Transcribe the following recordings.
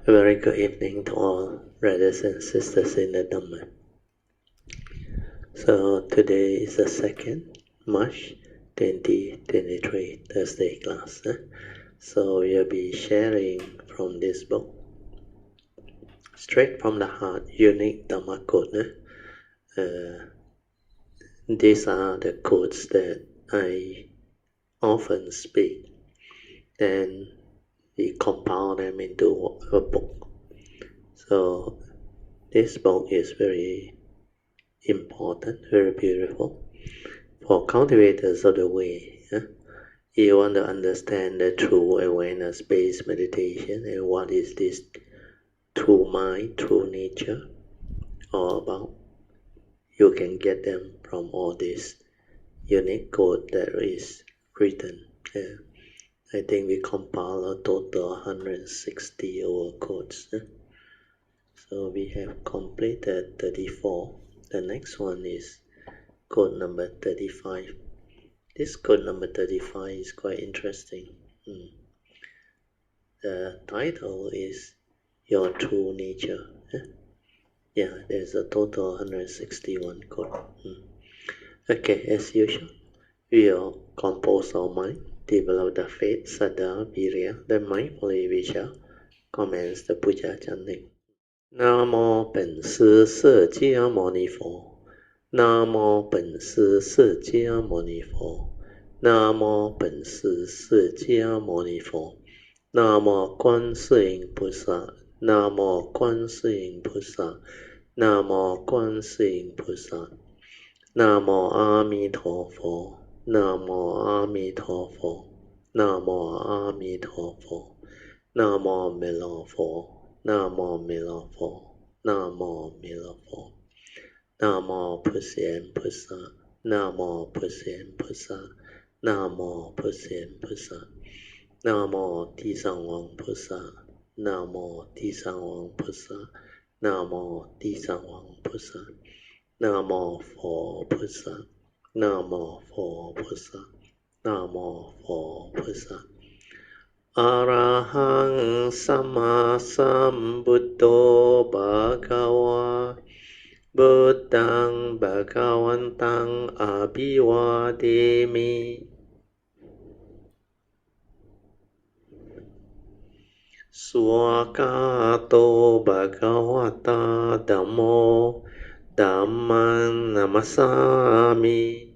A very good evening to all brothers and sisters in the Dhamma. So today is the 2nd March 2023 Thursday class. So we'll be sharing from this book, Straight from the Heart, Unique Dhamma Code. These are the codes that I often speak. Then we compile them into a book. So this book is very important, very beautiful for cultivators of the way. You want to understand the true awareness-based meditation and what is this true mind, true nature all about. You can get them from all this unique code that is written. I think we compile a total 160 over codes. So we have completed 34. The next one is code number 35. This code number 35 is quite interesting. The title is Your True Nature. Yeah, there's a total 161 code. Okay, as usual, we'll compose our mind, develop the faith, saddha, virya, then mindfully we shall commence the Puja chanting. Namo 本师释迦牟尼佛。南无本师释迦牟尼佛，南无本师释迦牟尼佛，南无观世音菩萨，南无观世音菩萨，南无观世音菩萨，南无阿弥陀佛，南无阿弥陀佛，南无阿弥陀佛，南无弥勒佛，南无弥勒佛，南无弥勒佛。南无普贤菩萨，南无普贤菩萨，南无普贤菩萨，南无地藏王菩萨，南无地藏王菩萨，南无地藏王菩萨，南无佛菩萨，南无佛菩萨，南无佛菩萨。阿拉汉萨玛萨布多巴嘎哇。Buddhang Bhagavantang Abhivademi Swakato Bhagavata Dhammo Dhamman Namasami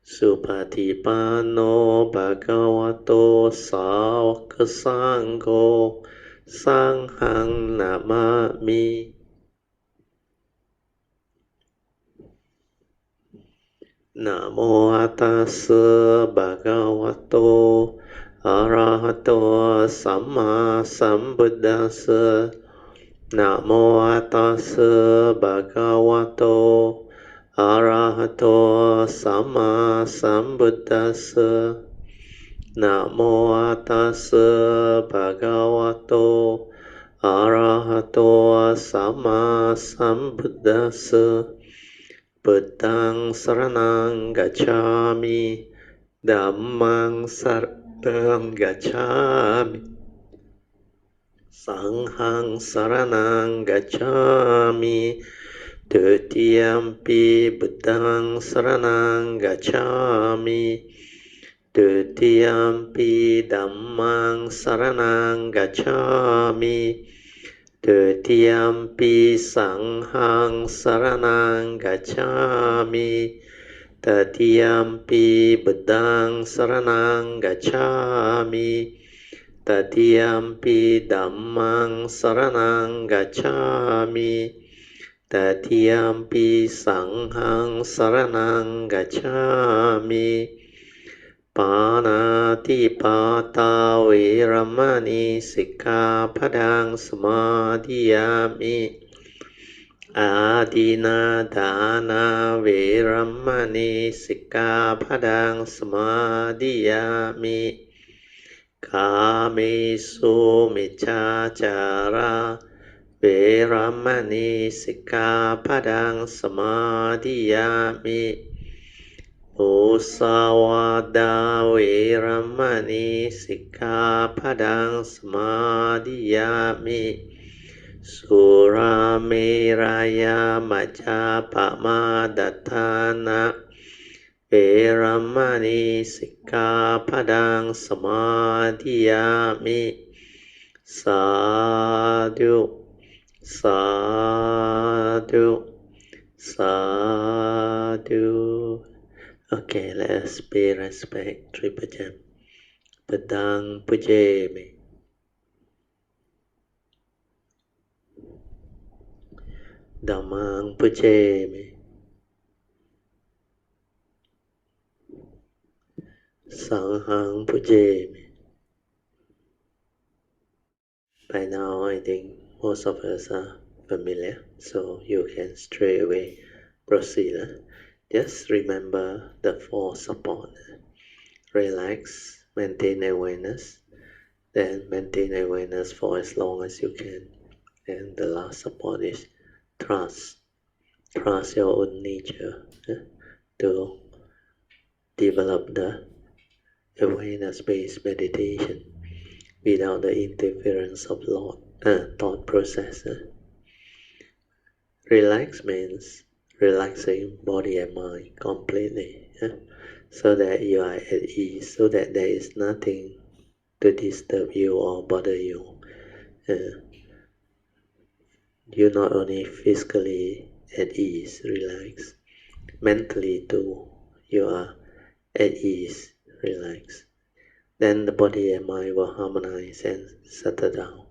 Supatipano Bhagavato Sāvaka Sangho Sanghang Namami. Namo Tassa Bhagavato Arahato Samma Sambuddhassa. Namo Tassa Bhagavato Arahato Samma Sambuddhassa. Namo Tassa Bhagavato Arahato Samma Sambuddhassa. Buddhang Saranang Gacchami, Dhammang Saranang Gacchami, Sanghang Saranang Gacchami, Dutiyampi Buddhang Saranang Gacchami, Dutiyampi Dhammang Saranang Gacchami, Dutiyampi Sanghang Saranang Gacchami, Tatiyampi Buddhang Saranang Gacchami, Tatiyampi Dhammang Saranang Gacchami, Tatiyampi Sanghang Saranang Gacchami. Panatipata Veramani Sikkhapadang Samadhiyami. Adina Dana Veramani Sikkhapadang Samadhiyami. Kamesu Miccācara Veramani Sikkhapadang Samadhiyami. Musawada Veramani Sikkhapadang Samadhiyami Surameraya Majapamadatthana Veramani Sikkhapadang Samadhiyami Sadhu Sadhu Sadhu. Okay, let's pay respect. Triple jam. Padang Pujemi. Dhammang Pujemi. Sanghang Pujemi. By now, I think most of us are familiar, so you can straight away proceed. Just remember the four support. Relax, maintain awareness, then maintain awareness for as long as you can. And the last support is trust. Trust your own nature to develop the awareness-based meditation without the interference of thought process. Relax means relaxing body and mind completely, so that you are at ease, so that there is nothing to disturb you or bother you. You're not only physically at ease, relax, mentally too, you are at ease, relax. Then the body and mind will harmonize and settle down.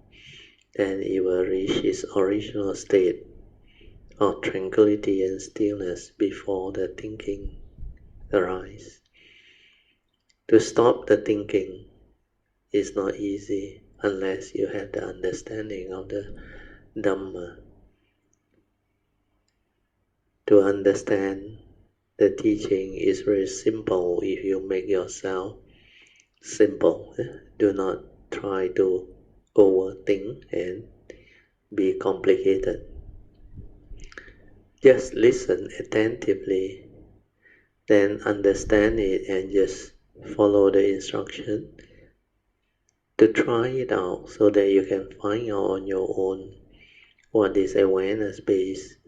Then it will reach its original state of tranquility and stillness before the thinking arises. To stop the thinking is not easy unless you have the understanding of the Dhamma. To understand the teaching is very simple if you make yourself simple. Do not try to overthink and be complicated. Just listen attentively, then understand it and just follow the instruction to try it out so that you can find out on your own what this awareness-based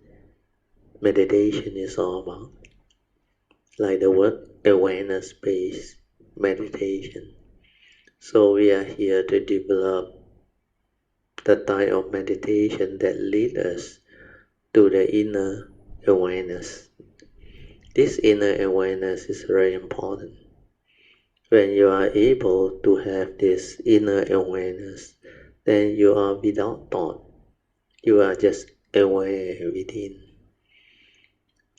meditation is all about. Like the word awareness-based meditation. So we are here to develop the type of meditation that leads us to the inner awareness. This inner awareness is very important. When you are able to have this inner awareness, then you are without thought. You are just aware within.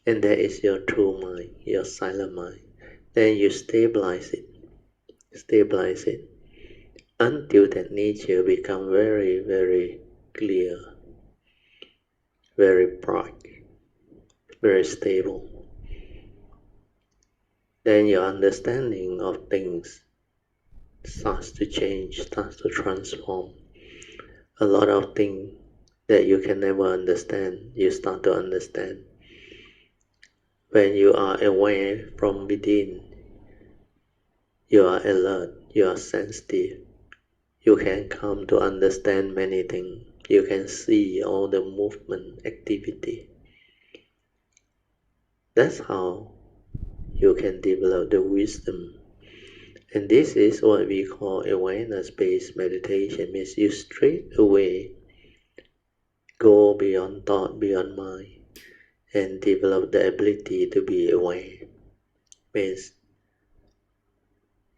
And that is your true mind, your silent mind. Then you stabilize it until that nature becomes very, very clear, very bright, very stable. Then your understanding of things starts to change, starts to transform. A lot of things that you can never understand, you start to understand. When you are aware from within, you are alert, you are sensitive. You can come to understand many things. You can see all the movement, activity. That's how you can develop the wisdom. And this is what we call awareness-based meditation. Means you straight away go beyond thought, beyond mind, and develop the ability to be aware. Means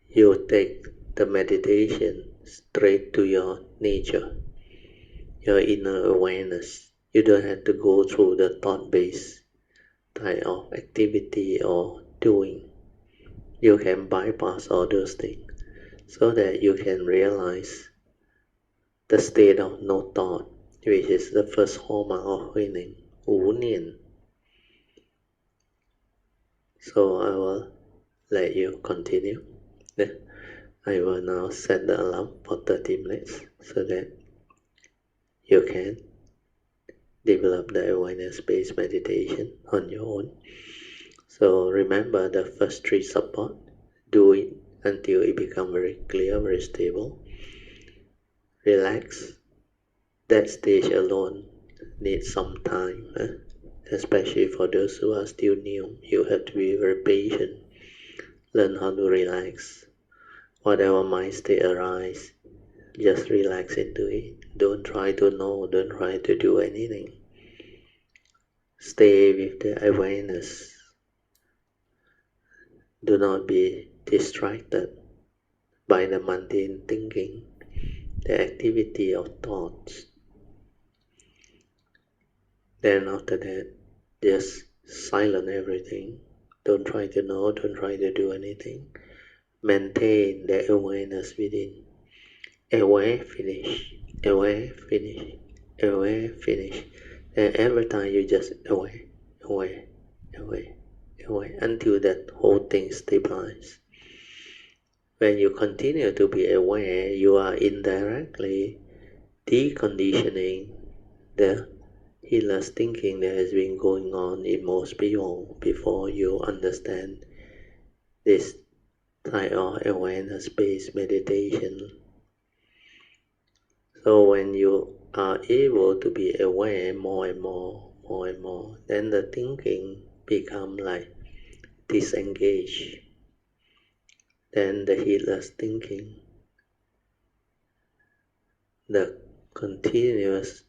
you take the meditation straight to your nature, your inner awareness. You don't have to go through the thought-based type of activity or doing. You can bypass all those things so that you can realize the state of no thought, which is the first hallmark of Huining, Wu Nian. So I will let you continue. I will now set the alarm for 30 minutes so that you can develop the awareness-based meditation on your own. So remember the first three support. Do it until it becomes very clear, very stable. Relax. That stage alone needs some time, especially for those who are still new. You have to be very patient. Learn how to relax. Whatever mind state arise, just relax into it. Don't try to know, don't try to do anything. Stay with the awareness. Do not be distracted by the mundane thinking, the activity of thoughts. Then after that, just silence everything. Don't try to know, don't try to do anything. Maintain the awareness within. Aware, finish. Aware, finish. Aware, finish. And every time you just aware, aware, aware, aware, until that whole thing stabilizes. When you continue to be aware, you are indirectly deconditioning the heedless thinking that has been going on in most people before you understand this type of awareness-based meditation. So when you are able to be aware more and more, then the thinking becomes like disengaged. Then the heedless thinking, the continuous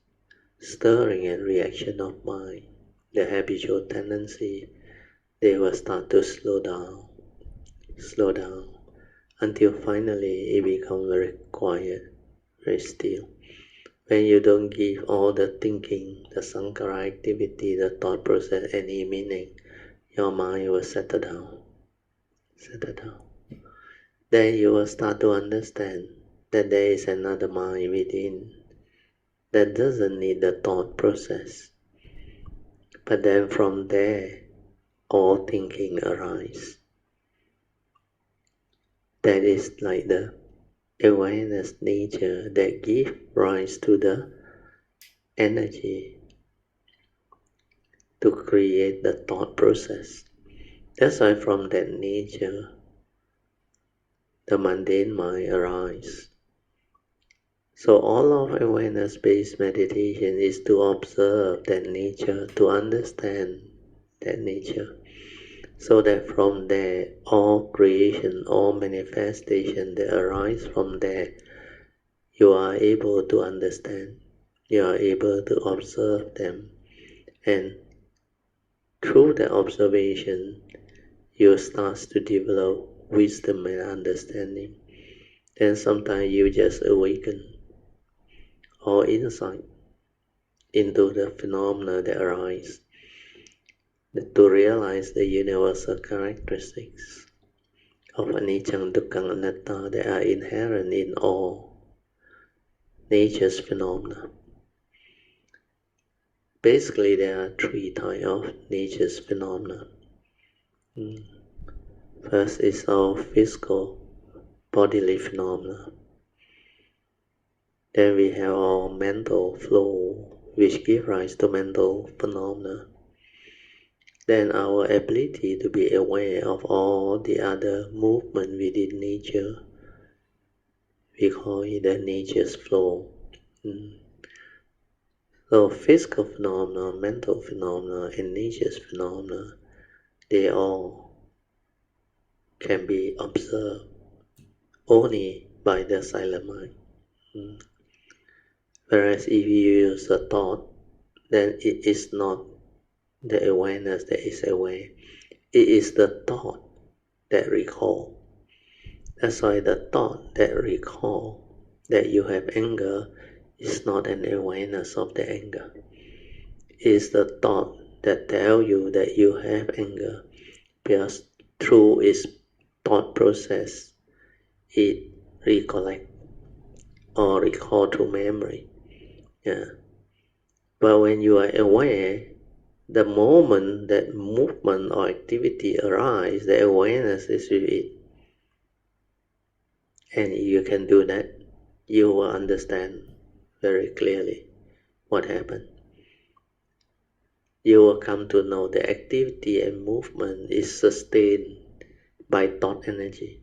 stirring and reaction of mind, the habitual tendency, they will start to slow down, until finally it becomes very quiet, very still. When you don't give all the thinking, the sankhara activity, the thought process any meaning, your mind will settle down. Then you will start to understand that there is another mind within that doesn't need the thought process. But then from there, all thinking arises. That is like the awareness nature that gives rise to the energy to create the thought process. That's why from that nature, the mundane mind arises. So all of awareness-based meditation is to observe that nature, to understand that nature, so that from there, all creation, all manifestation that arise from there, you are able to understand, you are able to observe them, and through the observation, you start to develop wisdom and understanding. Then sometimes you just awaken or insight into the phenomena that arise, to realize the universal characteristics of anicca, dukkha, anatta that are inherent in all nature's phenomena. Basically, there are three types of nature's phenomena. First is our physical bodily phenomena. Then we have our mental flow, which gives rise to mental phenomena. Then our ability to be aware of all the other movement within nature, we call it the nature's flow. So physical phenomena, mental phenomena, and nature's phenomena, they all can be observed only by the silent mind. Whereas if you use a thought, then it is not the awareness that is aware. It is the thought that recall. That's why the thought that recall that you have anger is not an awareness of the anger. It is the thought that tell you that you have anger, because through its thought process, it recollect or recall to memory. But when you are aware, the moment that movement or activity arises, the awareness is with it. And if you can do that, you will understand very clearly what happened. you will come to know the activity and movement is sustained by thought energy.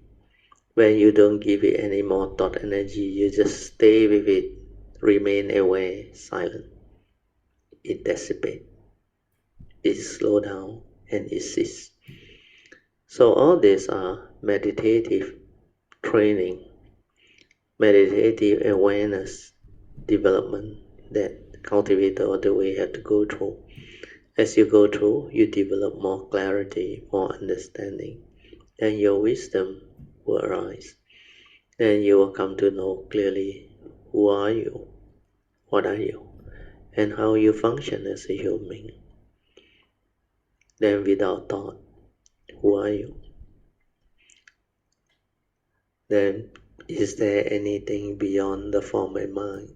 When you don't give it any more thought energy, you just stay with it, remain aware, silent. It dissipates, it slows down, and it ceases. So all these are meditative training, meditative awareness development that cultivator all the way have to go through. As you go through, you develop more clarity, more understanding, and your wisdom will arise. Then you will come to know clearly who are you, what are you, and how you function as a human being. Then without thought, who are you? Then is there anything beyond the form and mind?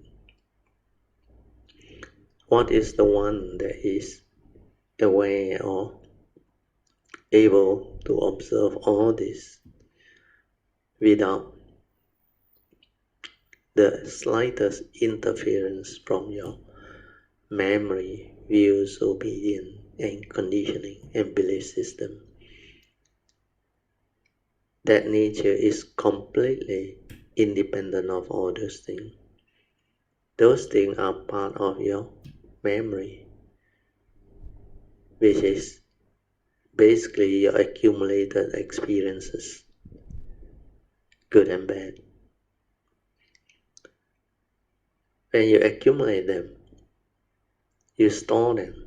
What is the one that is aware or able to observe all this without the slightest interference from your memory, views, obedience, and conditioning and belief system? That nature is completely independent of all those things. Those things are part of your memory, which is basically your accumulated experiences, good and bad. When you accumulate them, you store them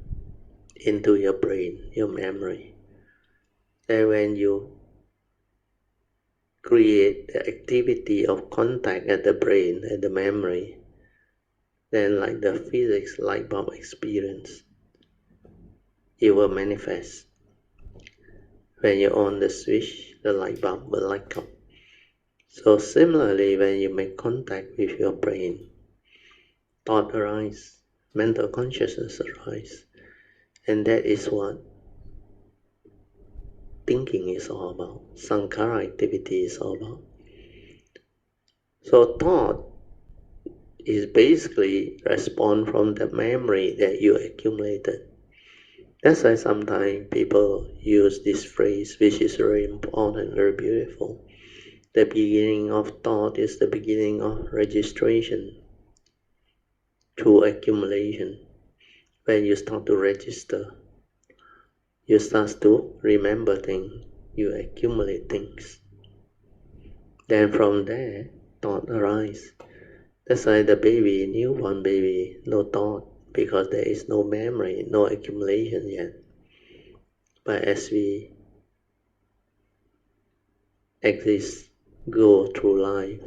into your brain, your memory. And when you create the activity of contact at the brain, at the memory, then like the physics light bulb experience, it will manifest. When you on the switch, the light bulb will light up. So similarly, when you make contact with your brain, thought arise, mental consciousness arise, and that is what thinking is all about, sankhara activity is all about. So thought is basically response from the memory that you accumulated. That's why sometimes people use this phrase, which is very important, very beautiful. The beginning of thought is the beginning of registration through accumulation. When you start to register, you start to remember things, you accumulate things. Then from there, thought arises. That's why the baby, newborn baby, no thought, because there is no memory, no accumulation yet. But as we exist, go through life,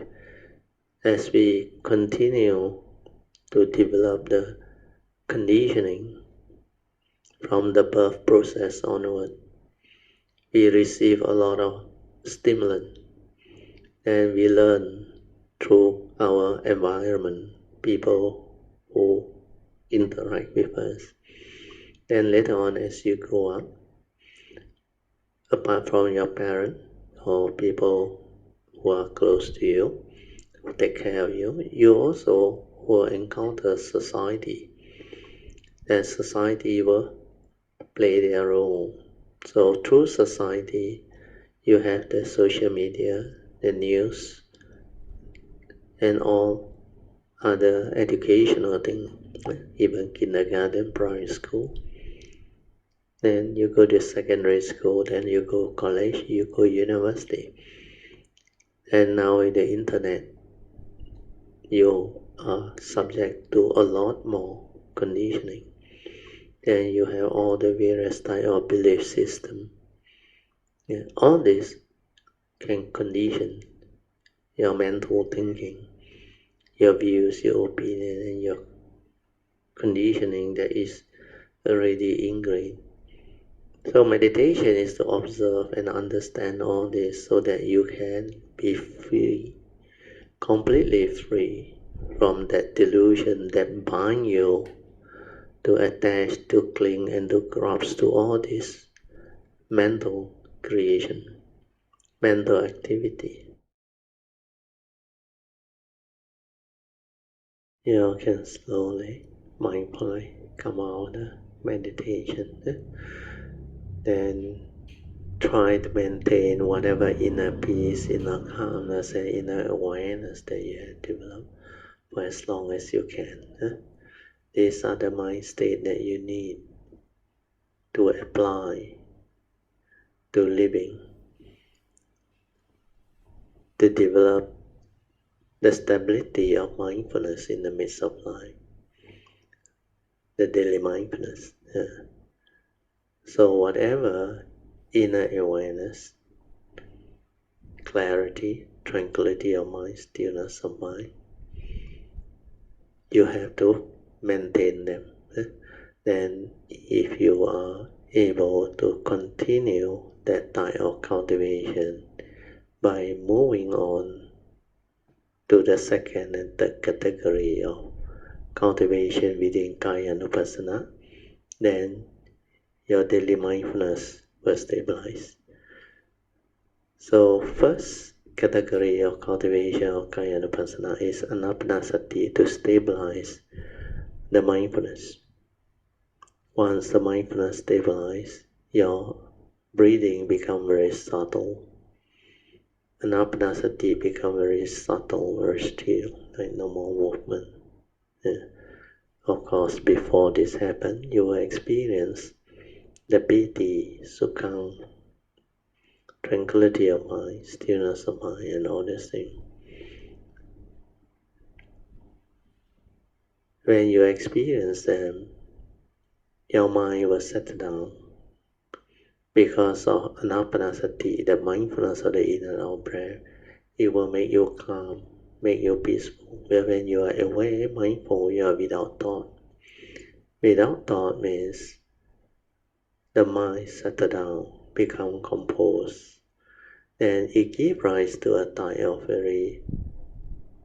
as we continue to develop the conditioning from the birth process onward, we receive a lot of stimulant and we learn through our environment, people who interact with us. Then later on, as you grow up, apart from your parents or people who are close to you, who take care of you, you also will encounter society. And society will play their role. So through society, you have the social media, the news, and all other educational things, even kindergarten, primary school. Then you go to secondary school, then you go college, you go university. And now in the internet, you are subject to a lot more conditioning. Then you have all the various type of belief system. Yeah, all this can condition your mental thinking, your views, your opinion, and your conditioning that is already ingrained. So meditation is to observe and understand all this so that you can be free, completely free from that delusion that bind you to attach, to cling, and to grasp to all this mental creation, mental activity. You can slowly, mindfully come out of the meditation. Then try to maintain whatever inner peace, inner calmness, and inner awareness that you have developed for as long as you can. These are the mind state that you need to apply to living, to develop the stability of mindfulness in the midst of life, the daily mindfulness. So whatever inner awareness, clarity, tranquility of mind, stillness of mind, you have to maintain them. Then if you are able to continue that type of cultivation by moving on to the second and third category of cultivation within Kaya Anupassana, then your daily mindfulness will stabilize. So first category of cultivation of Kaya Anupassana is Anapanasati, to stabilize the mindfulness. Once the mindfulness stabilizes, your breathing becomes very subtle. Anapanasati becomes very subtle, very still, like normal movement. Of course, before this happens, you will experience the piti, sukham, tranquility of mind, stillness of mind, and all these things. When you experience them, your mind will settle down because of anapanasati, the mindfulness of the in and out breath. It will make you calm, make you peaceful. But when you are aware, mindful, you are without thought. Without thought means the mind settle down, become composed. Then it gives rise to a type of very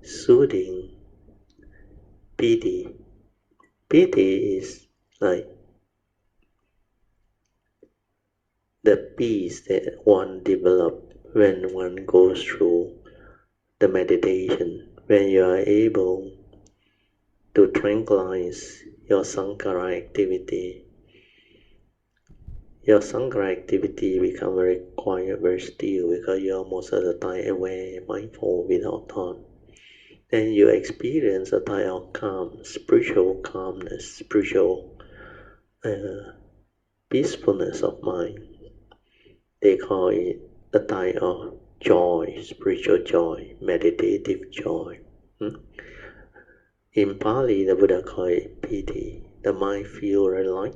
soothing piti. Piti is like the peace that one develops when one goes through the meditation, when you are able to tranquilize your sankhara activity. Your sankhara activity becomes very quiet, very still, because you are most of the time aware, mindful, without thought. Then you experience a type of calm, spiritual calmness, spiritual peacefulness of mind. They call it a type of joy, spiritual joy, meditative joy. In Pali, the Buddha called it piti. The mind feels very light,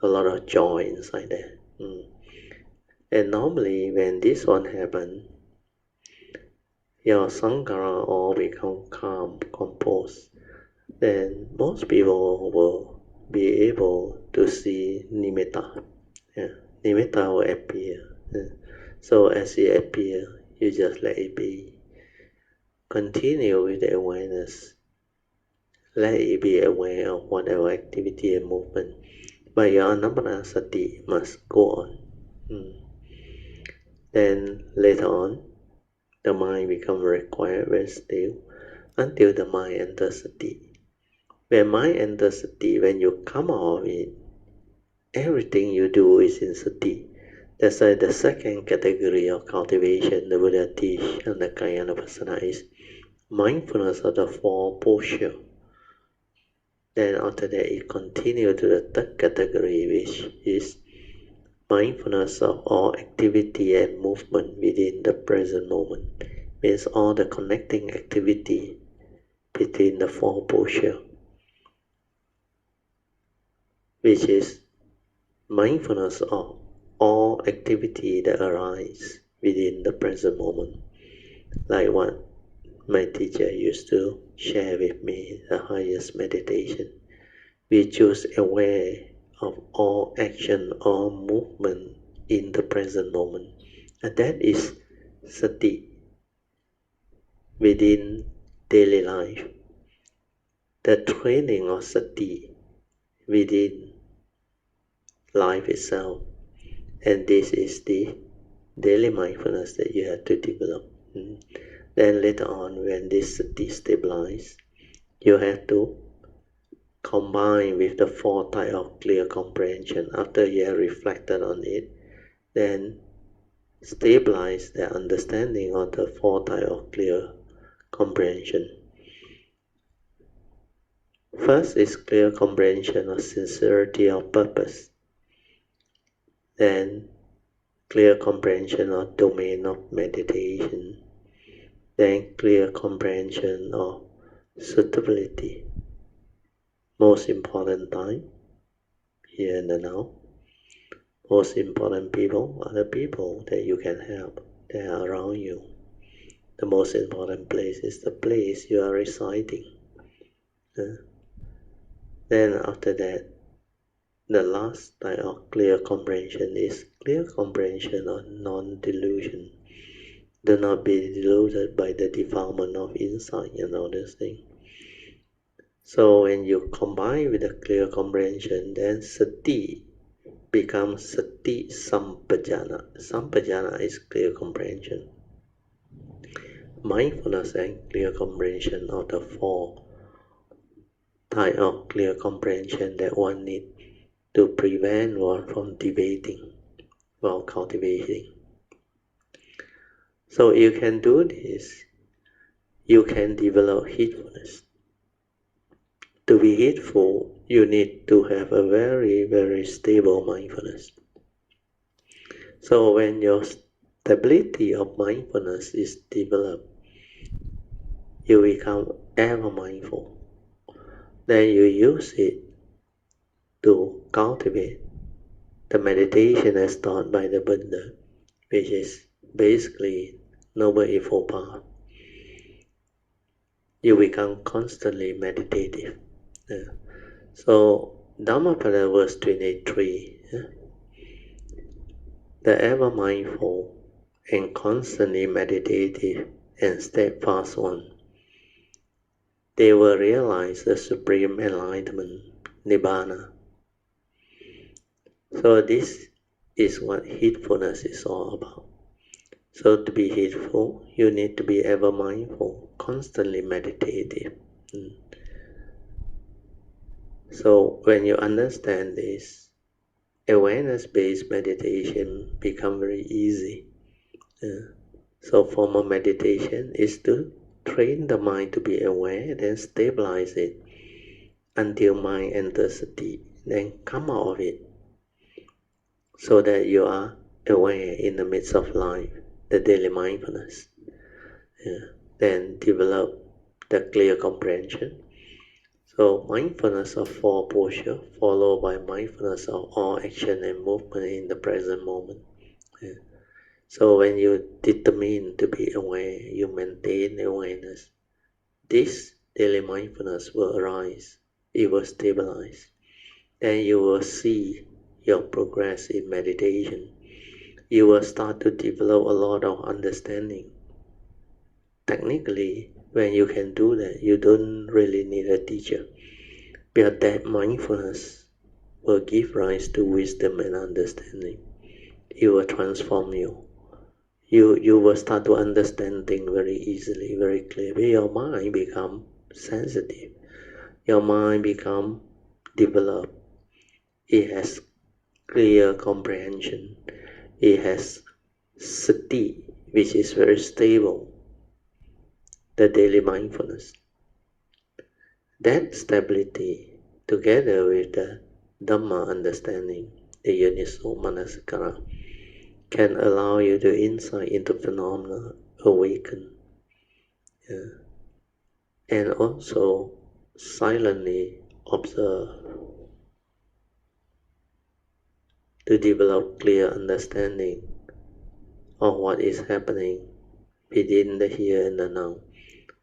a lot of joy inside there. And normally, when this one happens, your sankhara all become calm, composed. Then most people will be able to see nimitta. Nimitta will appear. So as it appears, you just let it be. Continue with the awareness. Let it be aware of whatever activity and movement. But your anapanasati must go on. Then later on, the mind becomes very quiet, very still, until the mind enters sati. When mind enters sati, when you come out of it, everything you do is in sati. That's why the second category of cultivation the Buddha teach under Kaya Anupassana is mindfulness of the four posture. Then after that, it continues to the third category, which is mindfulness of all activity and movement within the present moment. Means all the connecting activity between the four posture, which is mindfulness of all activity that arise within the present moment. Like what my teacher used to share with me, the highest meditation. We choose aware of all action, all movement in the present moment. And that is sati within daily life. The training of sati within life itself. And this is the daily mindfulness that you have to develop. Then later on, when this sati stabilizes, you have to combined with the four types of clear comprehension, after you have reflected on it, then stabilize the understanding of the four types of clear comprehension. First is clear comprehension of sincerity of purpose. Then clear comprehension of domain of meditation. Then clear comprehension of suitability. Most important time, here and now. Most important people are the people that you can help, that are around you. The most important place is the place you are residing. Then after that, the last type of clear comprehension is clear comprehension of non-delusion. Do not be deluded by the defilement of insight and all these things. So when you combine with the clear comprehension, then sati becomes sati sampajana. Sampajana is clear comprehension. Mindfulness and clear comprehension are the four types of clear comprehension that one needs to prevent one from debating while cultivating. So you can do this. You can develop heedfulness. To be heedful, you need to have a very, very stable mindfulness. So when your stability of mindfulness is developed, you become ever mindful. Then you use it to cultivate the meditation as taught by the Buddha, which is basically Noble Eightfold Path. You become constantly meditative. So Dhammapada verse 23, the ever mindful and constantly meditative and steadfast one, they will realize the supreme enlightenment, Nibbana. So this is what heedfulness is all about. So to be heedful, you need to be ever mindful, constantly meditative. So when you understand this, awareness-based meditation becomes very easy. So form of meditation is to train the mind to be aware, then stabilize it until mind enters sati, then come out of it, so that you are aware in the midst of life, the daily mindfulness. Then develop the clear comprehension. So mindfulness of four posture, followed by mindfulness of all action and movement in the present moment. So when you determine to be aware, you maintain awareness. This daily mindfulness will arise, it will stabilize. Then you will see your progress in meditation. You will start to develop a lot of understanding. Technically, when you can do that, you don't really need a teacher, because that mindfulness will give rise to wisdom and understanding. It will transform you. You will start to understand things very easily, very clearly. Your mind becomes sensitive. Your mind becomes developed. It has clear comprehension. It has sati, which is very stable, the daily mindfulness. That stability, together with the Dhamma understanding, the Yoniso Manasikara, can allow you to insight into phenomena, awaken, and also silently observe to develop clear understanding of what is happening within the here and the now.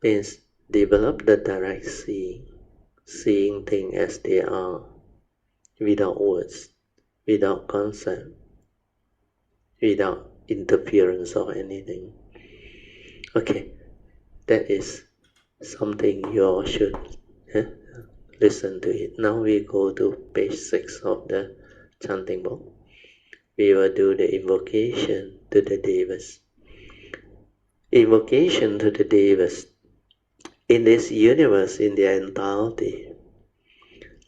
Means develop the direct seeing things as they are, without words, without concept, without interference of anything. Okay, that is something you all should listen to it. Now we go to page 6 of the chanting book. We will do the invocation to the Devas. Invocation to the Devas. In this universe, in their entirety,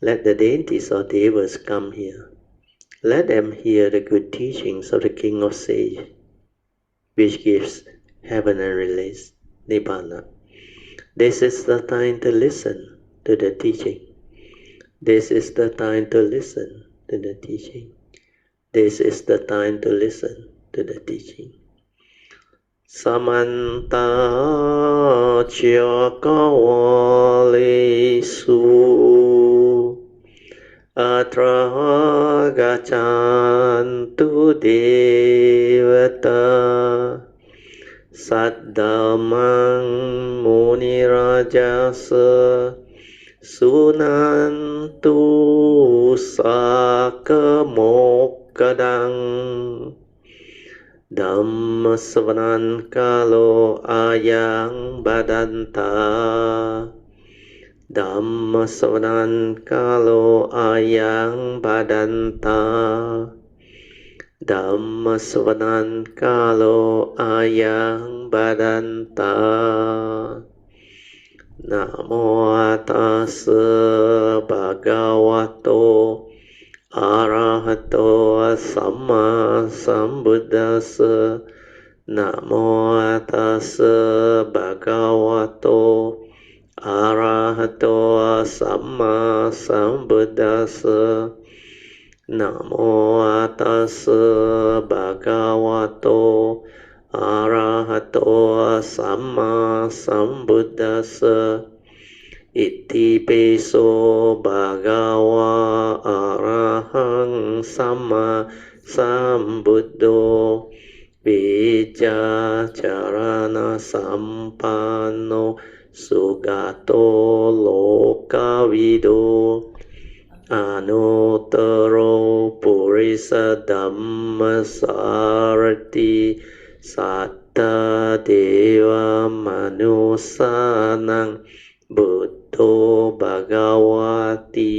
Let the deities or Devas come here. Let them hear the good teachings of the King of Sage, which gives heaven and release, Nibbana. This is the time to listen to the teaching. This is the time to listen to the teaching. This is the time to listen to the teaching. Samanta Chakawalesu Atra Gachantu Devata Saddhamang Munirajasa Sunantu Sakamokadang Dhamma Savanan Kalo Ayang Badanta Dhamma Savanan Kalo Ayang Badanta Dhamma Savanan Kalo Ayang Badanta Namo Tassa Bhagavato Arahato Samma Sambuddhassa. Namo Tassa Bhagavato Arahato Samma Sambuddhassa. Namo Tassa Bhagavato Arahato Samma Sambuddhassa. Iti peso bhagava arahang samma sambuddho vijacarana sampanno sugato lokavido anuttaro purisa dhammasarati satta deva manusanang Buddho Bhagavati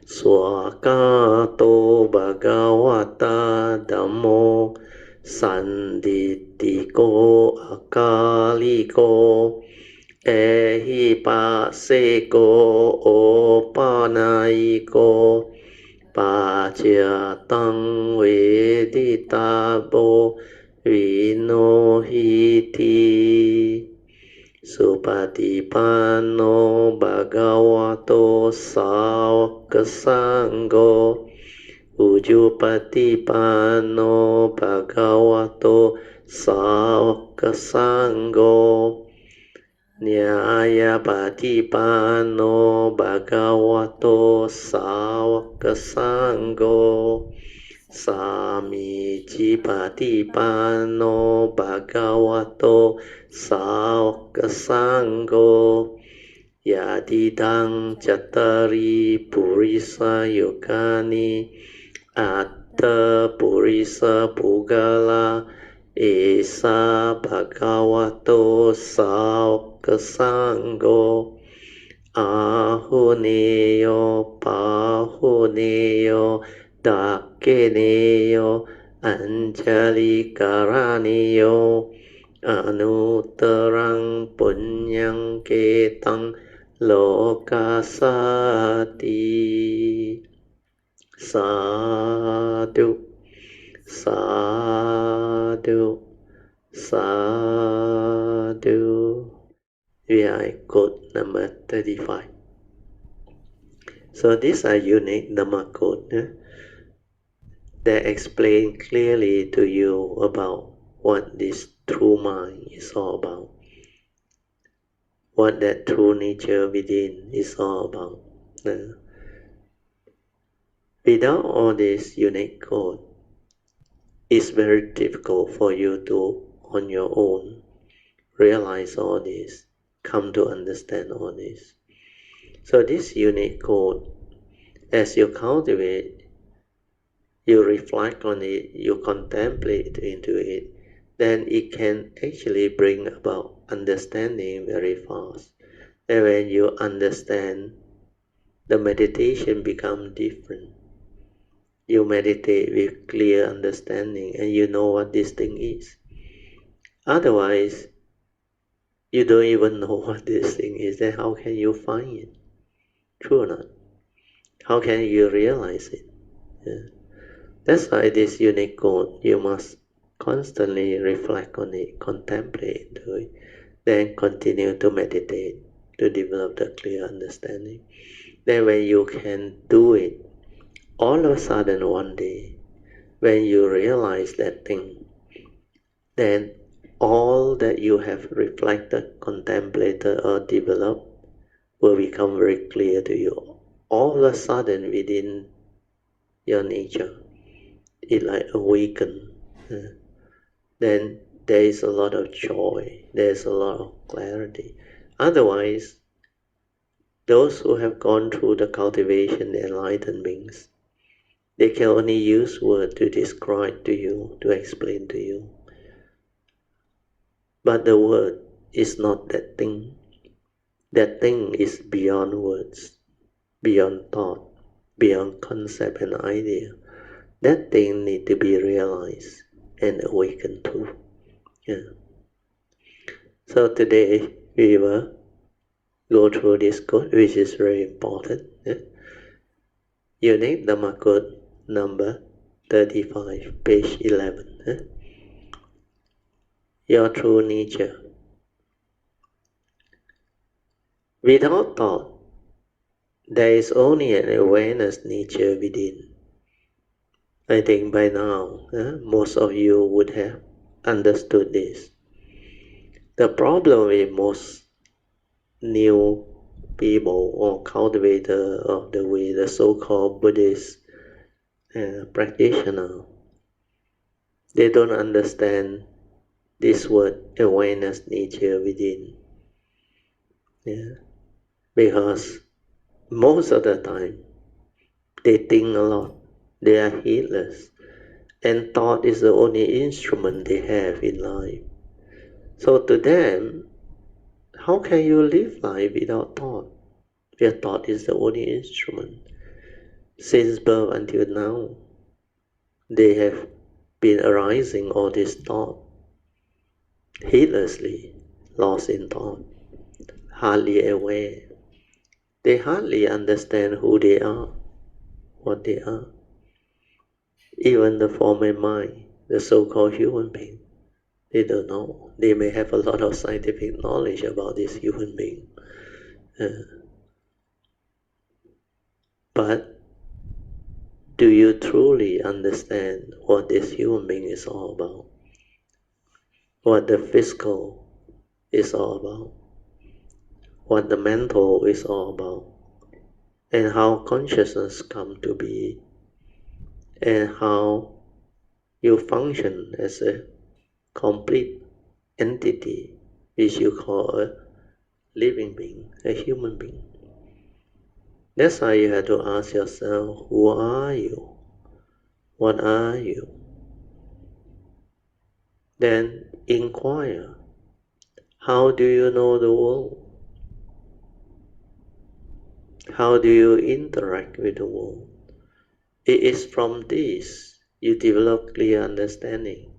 Swakato Bhagavata Dhammo Sanditiko Akaliko Ehipaseko Opanaiko Pachyatang Veditabo Vinohiti Supatipanno Bhagavato Sāvaka Sangho Ujupatipanno Bhagavato Sāvaka Sangho Nyayapatipanno Bhagavato Sāvaka Sangho Samicipatipanno Bhagavato Sāvaka Sangho Yadidang Cattari Purisa Yogani Atta Purisa Pugala Esa Bhagavato Sāvaka Sangho Ahuneyo Pahuneyo Dakeneyo Anjali Karaneyo Anuttarang Punyang Ketang Lokasati. Sadhu, sadhu, sadhu. We are at quote number 35. So these are unique Dhamma quotes that explain clearly to you about what this true mind is all about, what that true nature within is all about. Without all this unique code, it's very difficult for you to, on your own, realize all this, come to understand all this. So this unique code, as you cultivate, you reflect on it, you contemplate into it, then it can actually bring about understanding very fast. And when you understand, the meditation becomes different. You meditate with clear understanding and you know what this thing is. Otherwise, you don't even know what this thing is, then how can you find it? True or not? How can you realize it? Yeah. That's why this unique code, you must constantly reflect on it, contemplate into it, then continue to meditate to develop the clear understanding. Then when you can do it, all of a sudden one day, when you realize that thing, then all that you have reflected, contemplated, or developed will become very clear to you. All of a sudden within your nature, it like awaken. Then there is a lot of joy, there is a lot of clarity. Otherwise, those who have gone through the cultivation, the enlightened beings, they can only use words to describe to you, to explain to you. But the word is not that thing. That thing is beyond words, beyond thought, beyond concept and idea. That thing need to be realized and awakened to. Yeah. So today we will go through this code, which is very important. Yeah? Unique Dhamma code number 35, page 11. Yeah? Your true nature. Without thought, there is only an awareness nature within. I think by now, most of you would have understood this. The problem with most new people or cultivator of the way, the so-called Buddhist practitioner, they don't understand this word awareness nature within. Yeah? Because most of the time they think a lot, they are heedless, and thought is the only instrument they have in life. So to them, how can you live life without thought? Your thought is the only instrument. Since birth until now, they have been arising all this thought, heedlessly, lost in thought, hardly aware. They hardly understand who they are, what they are. Even the former mind, the so-called human being, they don't know. They may have a lot of scientific knowledge about this human being. But do you truly understand what this human being is all about? What the physical is all about? What the mental is all about? And how consciousness come to be? And how you function as a complete entity, which you call a living being, a human being. That's why you have to ask yourself, who are you? What are you? Then inquire, how do you know the world? How do you interact with the world? It is from this you develop clear understanding.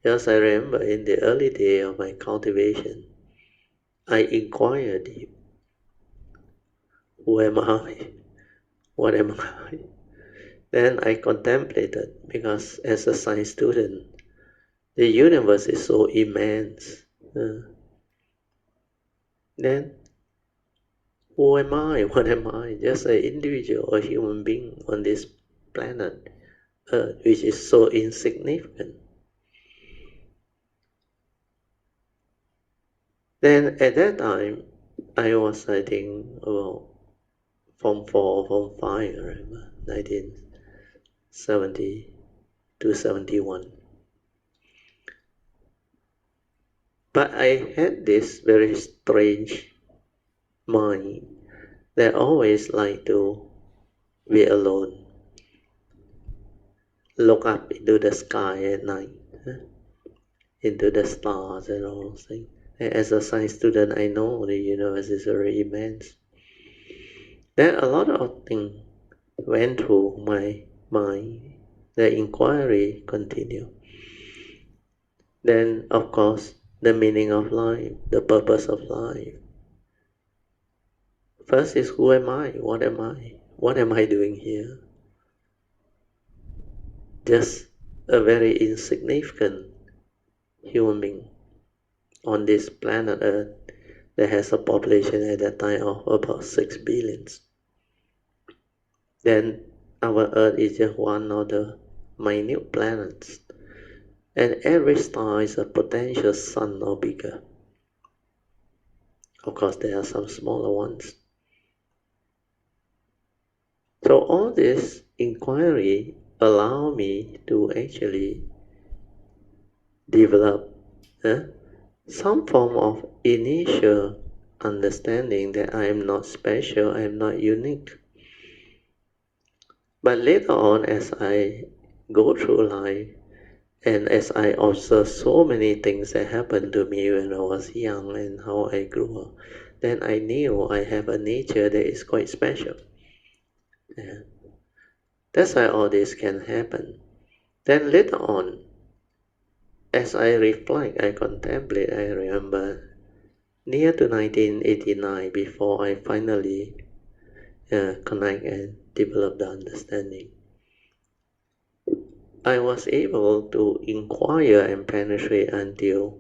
Yes, I remember in the early day of my cultivation, I inquired deep. Who am I? What am I? Then I contemplated, because as a science student, the universe is so immense. Then, who am I? What am I? Just an individual, a human being on this planet Earth, which is so insignificant. Then at that time, I was, I think, about Form 4 or Form 5, I remember, 1970 to 71. But I had this very strange mind that always like to be alone, look up into the sky at night, into the stars and all those things. And as a science student, I know the universe is very immense. Then a lot of things went through my mind. The inquiry continued. Then, of course, the meaning of life, the purpose of life. First is, who am I? What am I? What am I doing here? Just a very insignificant human being on this planet Earth that has a population at that time of about 6 billion. Then our Earth is just one of the minute planets, and every star is a potential sun or bigger. Of course, there are some smaller ones. So all this inquiry allow me to actually develop some form of initial understanding that I am not special, I am not unique. But later on, as I go through life, and as I observe so many things that happened to me when I was young and how I grew up, then I knew I have a nature that is quite special. Yeah. That's why all this can happen. Then later on, as I reflect, I contemplate, I remember near to 1989, before I finally connect and develop the understanding, I was able to inquire and penetrate until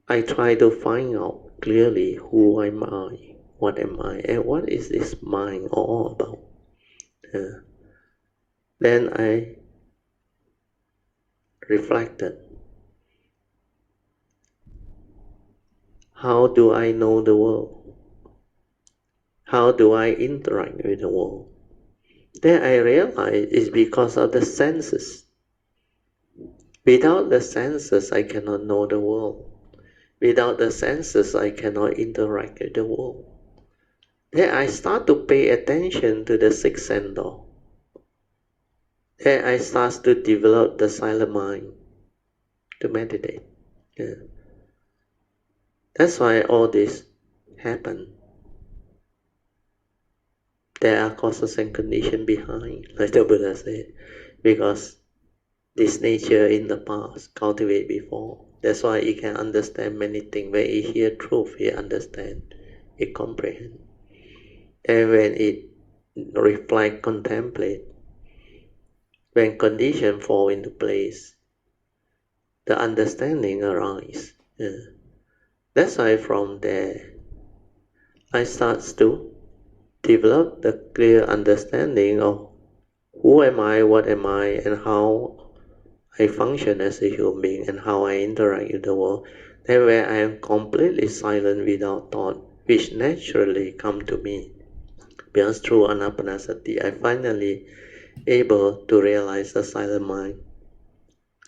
I try to find out clearly who am I, what am I, and what is this mind all about. Then I reflected, how do I know the world? How do I interact with the world? Then I realized it's because of the senses. Without the senses, I cannot know the world. Without the senses, I cannot interact with the world. Then I start to pay attention to the sixth sense door. Then I start to develop the silent mind to meditate. Yeah. That's why all this happened. There are causes and conditions behind, like the Buddha said, because this nature in the past cultivate before. That's why he can understand many things. When he hear truth, he understand, he comprehend. And when it reflect, contemplate, when conditions fall into place, the understanding arise. Yeah. That's why from there, I start to develop the clear understanding of who am I, what am I, and how I function as a human being, and how I interact with the world. Then where I am completely silent without thought, which naturally come to me. Because through anapanasati, I finally able to realize the silent mind,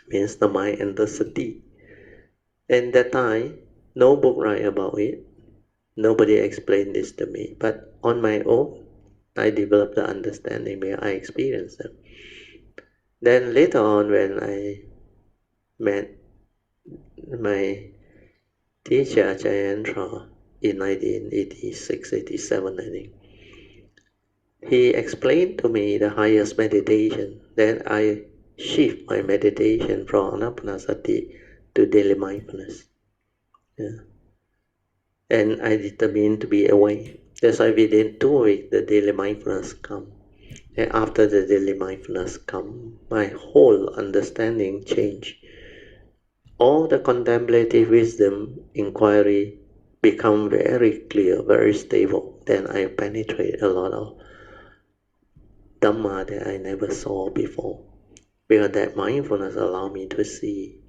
means the mind and the sati. And that time, no book write about it. Nobody explained this to me. But on my own, I developed the understanding where I experienced them. Then later on, when I met my teacher Jayendra in 1986-87, I think, he explained to me the highest meditation. Then I shift my meditation from anapanasati to daily mindfulness. Yeah. And I determined to be awake. That's why within 2 weeks the daily mindfulness come. And after the daily mindfulness come, my whole understanding changed. All the contemplative wisdom inquiry become very clear, very stable. Then I penetrate a lot of Dhamma that I never saw before. Because that mindfulness allow me to see,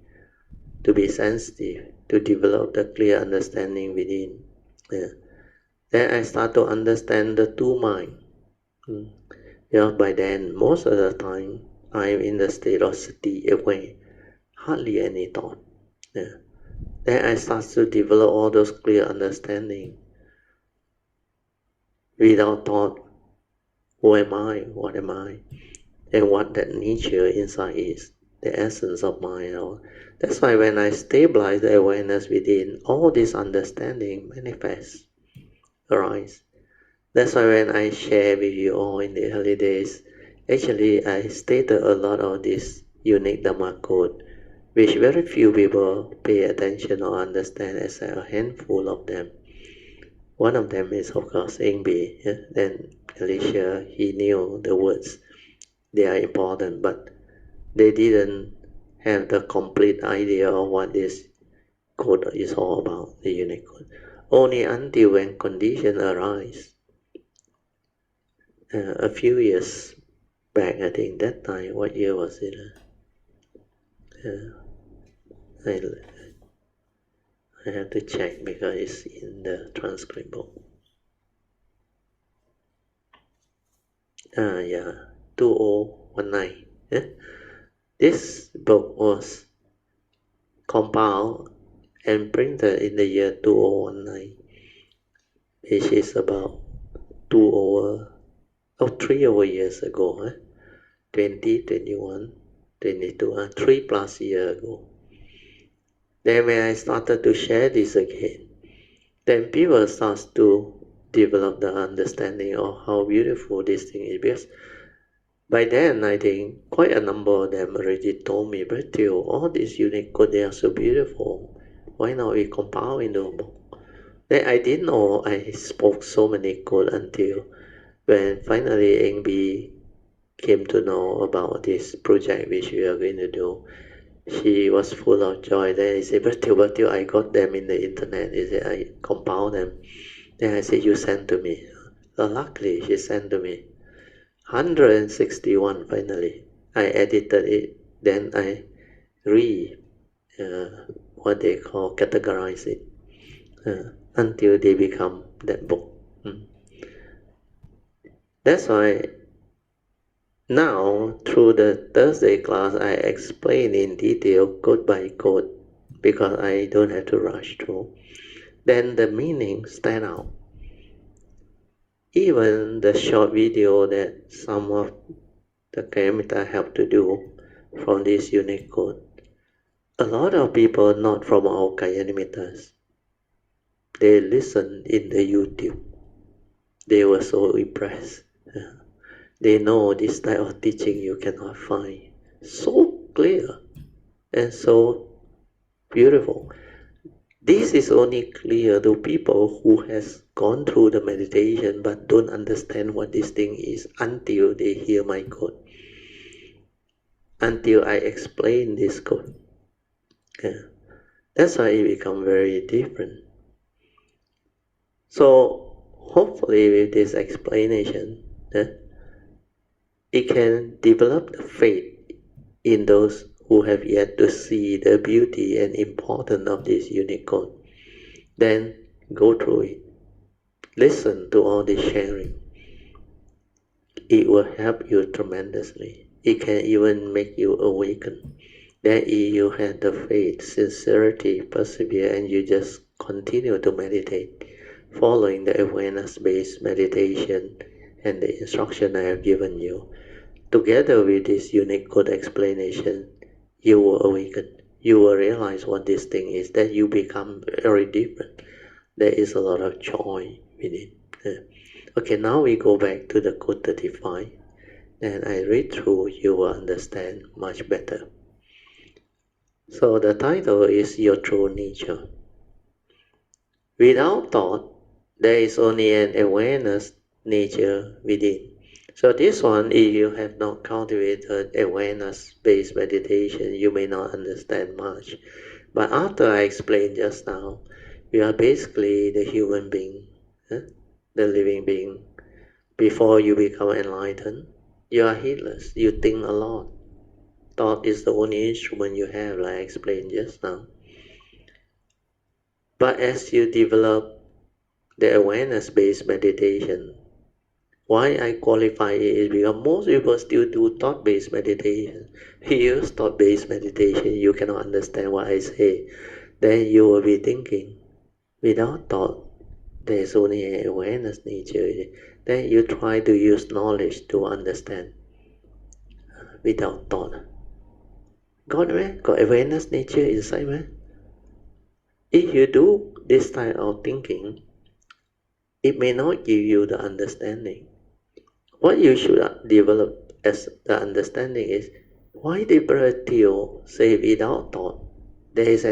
to be sensitive, to develop the clear understanding within. Yeah. Then I start to understand the two mind. By then, most of the time, I'm in the state of sati, away, hardly any thought. Yeah. Then I start to develop all those clear understanding. Without thought, who am I, what am I, and what that nature inside is, the essence of mind. That's why when I stabilize the awareness within, all this understanding manifests, arise. That's why when I share with you all in the early days, actually I stated a lot of this unique Dhamma code, which very few people pay attention or understand, as a handful of them. One of them is, of course, Ingbi. Yeah? Then Alicia, he knew the words. They are important, but they didn't have the complete idea of what this code is all about, the Unicode. Only until when conditions arise, a few years back, I think that time, what year was it? I have to check because it's in the transcript book. Yeah, 2019. Yeah? This book was compiled and printed in the year 2019, which is about 3 over years ago. 20, 21, 22, 3+ years ago. Then when I started to share this again, then people start to develop the understanding of how beautiful this thing is. Because by then, I think quite a number of them already told me, but still, all these unique codes, they are so beautiful. Why not we compile into a book? Then I didn't know I spoke so many codes until when finally NB came to know about this project which we are going to do. She was full of joy. Then I said, but till I got them in the internet. He said, I compiled them. Then I said, you send to me. So luckily, she sent to me 161 finally. I edited it. Then I what they call categorize it until they become that book. That's why now, through the Thursday class, I explain in detail, code by code, because I don't have to rush through. Then the meaning stand out. Even the short video that some of the Kayamita have to do from this unique code, a lot of people not from our Kayamitas, they listened in the YouTube. They were so impressed. They know this type of teaching you cannot find. So clear and so beautiful. This is only clear to people who has gone through the meditation but don't understand what this thing is until they hear my code. Until I explain this code. That's why it becomes very different. So hopefully with this explanation, it can develop the faith in those who have yet to see the beauty and importance of this unique code. Then go through it. Listen to all this sharing. It will help you tremendously. It can even make you awaken. Then if you have the faith, sincerity, persevere, and you just continue to meditate, following the awareness-based meditation and the instruction I have given you, together with this unique code explanation, you will awaken. You will realize what this thing is, that you become very different. There is a lot of joy within. Okay, now we go back to the code 35, and I read through, you will understand much better. So the title is Your True Nature. Without thought, there is only an awareness nature within. So this one, if you have not cultivated awareness-based meditation, you may not understand much. But after I explained just now, we are basically the human being, the living being. Before you become enlightened, you are heedless. You think a lot. Thought is the only instrument you have, like I explained just now. But as you develop the awareness-based meditation, why I qualify it is because most people still do thought-based meditation. If you use thought-based meditation, you cannot understand what I say. Then you will be thinking, without thought, there is only an awareness nature. Then you try to use knowledge to understand. Without thought. Got man? Got awareness nature inside man? If you do this type of thinking, it may not give you the understanding. What you should develop as the understanding is, why did Brother Theo say without thought? There is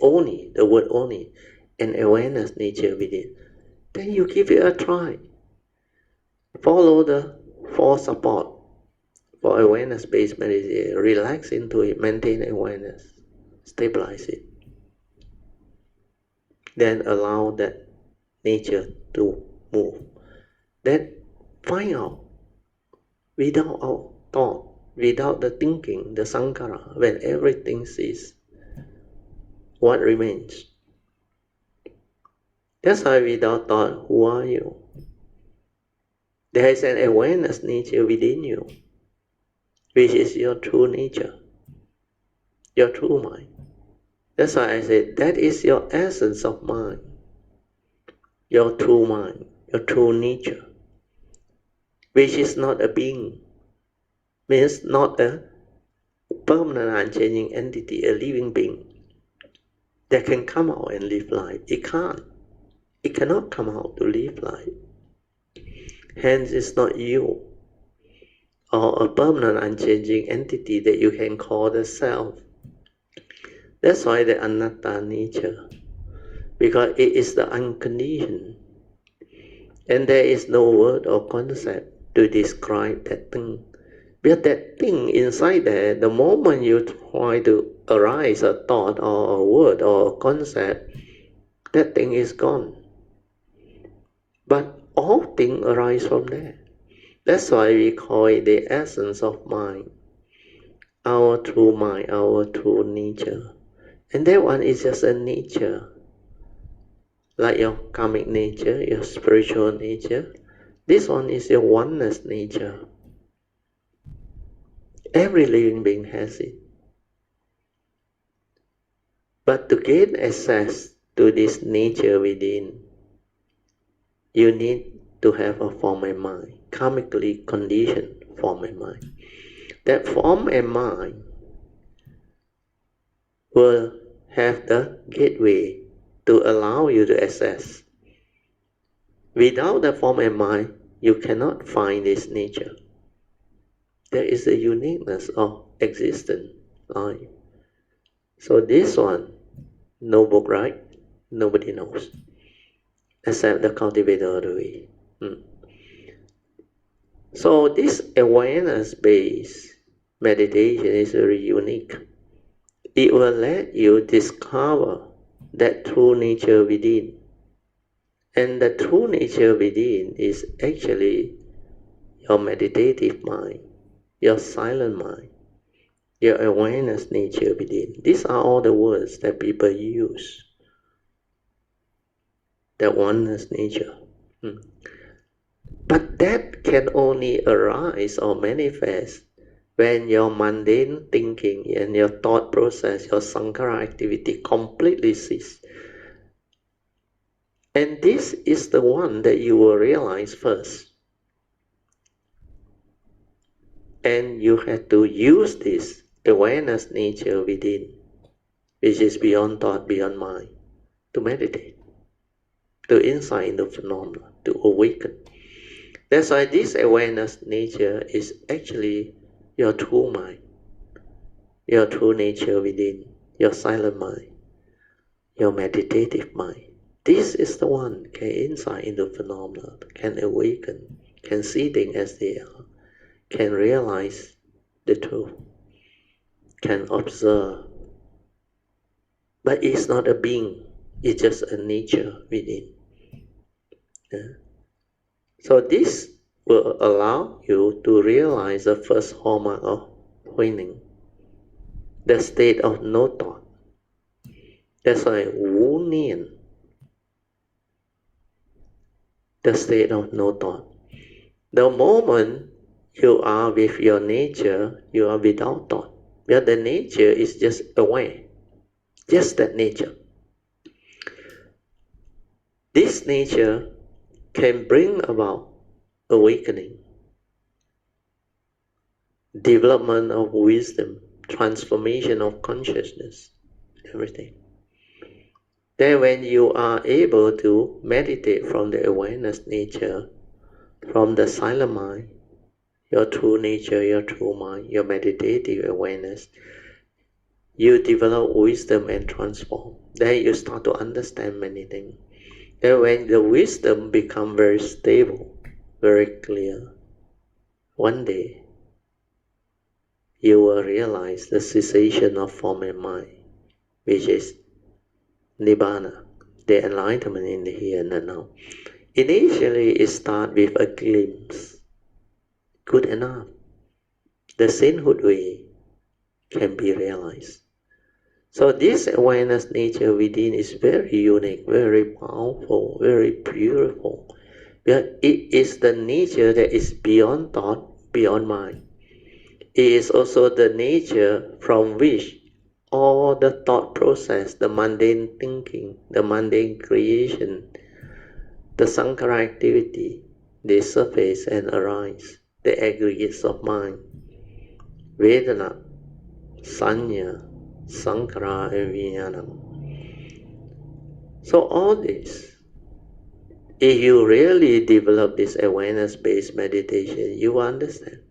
only, the word only, an awareness nature within, then you give it a try. Follow the 4 support for awareness-based meditation. Relax into it, maintain awareness, stabilize it. Then allow that nature to move. Then find out without our thought, without the thinking, the sankhara, when everything ceases, what remains? That's why without thought, who are you? There is an awareness nature within you, which is your true nature, your true mind. That's why I said that is your essence of mind, your true mind, your true nature, which is not a being, means not a permanent unchanging entity, a living being that can come out and live life. It can't. It cannot come out to live life. Hence, it's not you or a permanent unchanging entity that you can call the self. That's why the anatta nature, because it is the unconditioned, and there is no word or concept to describe that thing. But that thing inside there, the moment you try to arise a thought or a word or a concept, that thing is gone. But all things arise from there. That's why we call it the essence of mind, our true mind, our true nature. And that one is just a nature, like your karmic nature, your spiritual nature. This one is your oneness nature. Every living being has it. But to gain access to this nature within, you need to have a form and mind, karmically conditioned form and mind. That form and mind will have the gateway to allow you to access. Without the form and mind, you cannot find this nature. There is a uniqueness of existence, life. So this one, no book, right? Nobody knows, except the cultivator of the way. So this awareness-based meditation is very unique. It will let you discover that true nature within. And the true nature within is actually your meditative mind, your silent mind, your awareness nature within. These are all the words that people use. The oneness nature. But that can only arise or manifest when your mundane thinking and your thought process, your sankhara activity completely cease. And this is the one that you will realize first. And you have to use this awareness nature within, which is beyond thought, beyond mind, to meditate, to insight into phenomena, to awaken. That's why this awareness nature is actually your true mind, your true nature within, your silent mind, your meditative mind. This is the one can insight into phenomena, can awaken, can see things as they are, can realize the truth, can observe. But it's not a being, it's just a nature within. So this will allow you to realize the first hallmark of huining, the state of no thought. That's why Wu Nian, the state of no thought. The moment you are with your nature, you are without thought. But the nature is just aware, just that nature. This nature can bring about awakening, development of wisdom, transformation of consciousness, everything. Then when you are able to meditate from the awareness nature, from the silent mind, your true nature, your true mind, your meditative awareness, you develop wisdom and transform. Then you start to understand many things. And when the wisdom becomes very stable, very clear, one day you will realize the cessation of form and mind, which is Nibbana, the enlightenment in the here and the now. Initially, it starts with a glimpse. Good enough. The sainthood way can be realized. So this awareness nature within is very unique, very powerful, very beautiful. Because it is the nature that is beyond thought, beyond mind. It is also the nature from which all the thought process, the mundane thinking, the mundane creation, the sankhara activity, they surface and arise, the aggregates of mind, Vedana, Sanya, Sankhara, and Vijnana. So all this, if you really develop this awareness-based meditation, you understand.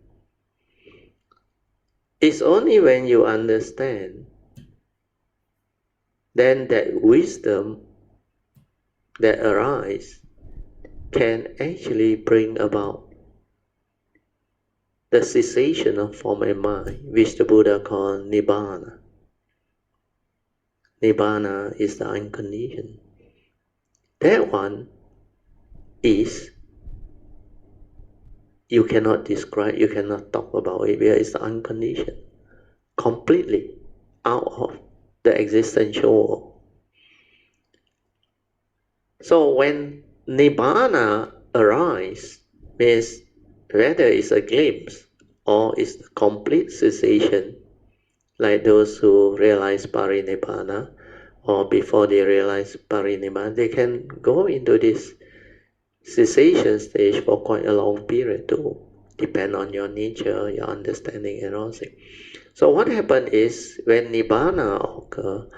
It's only when you understand, then that wisdom that arises can actually bring about the cessation of form and mind, which the Buddha called Nibbana. Nibbana is the unconditioned. That one is, you cannot describe, you cannot talk about it, because it's unconditioned, completely out of the existential world. So when Nibbana arises, means whether it's a glimpse or it's the complete cessation, like those who realize Parinibbana, or before they realize Parinibbana, they can go into this cessation stage for quite a long period too, depend on your nature, your understanding and all things. So what happens is, when Nibbana occurs,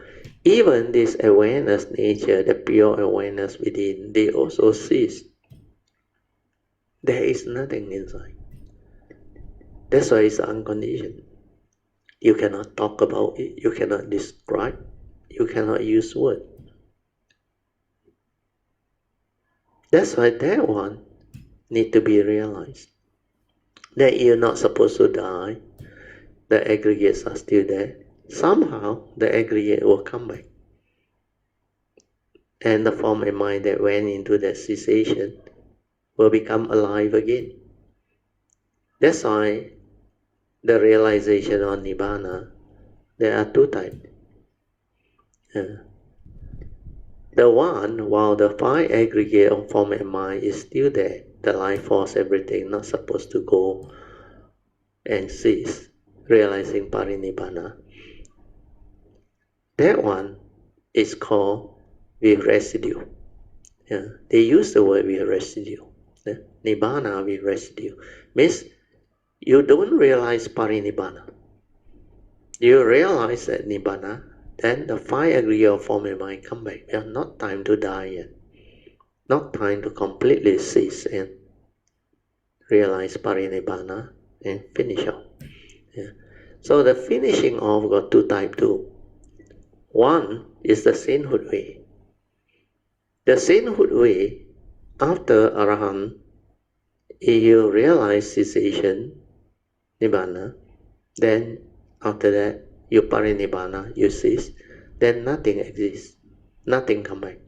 even this awareness nature, the pure awareness within, they also cease. There is nothing inside. That's why it's unconditioned. You cannot talk about it, you cannot describe, you cannot use words. That's why that one need to be realized. That you're not supposed to die, the aggregates are still there. Somehow the aggregate will come back. And the form and mind that went into that cessation will become alive again. That's why the realization of Nibbana, there are two types. The one, while the five aggregate of form and mind is still there, the life force, everything, not supposed to go and cease, realizing Parinibbana. That one is called with residue. They use the word with residue. Nibbana with residue. Means you don't realize Parinibbana. You realize that Nibbana, then the five aggregate of form and mind come back. There's not time to die yet. Not time to completely cease and realize Parinibbana and finish off. So the finishing off got two types too. One is the sainthood way. The sainthood way, after Arahant, if you realize cessation, Nibbana, then after that, you Parinibbana, you cease, then nothing exists, nothing comes back.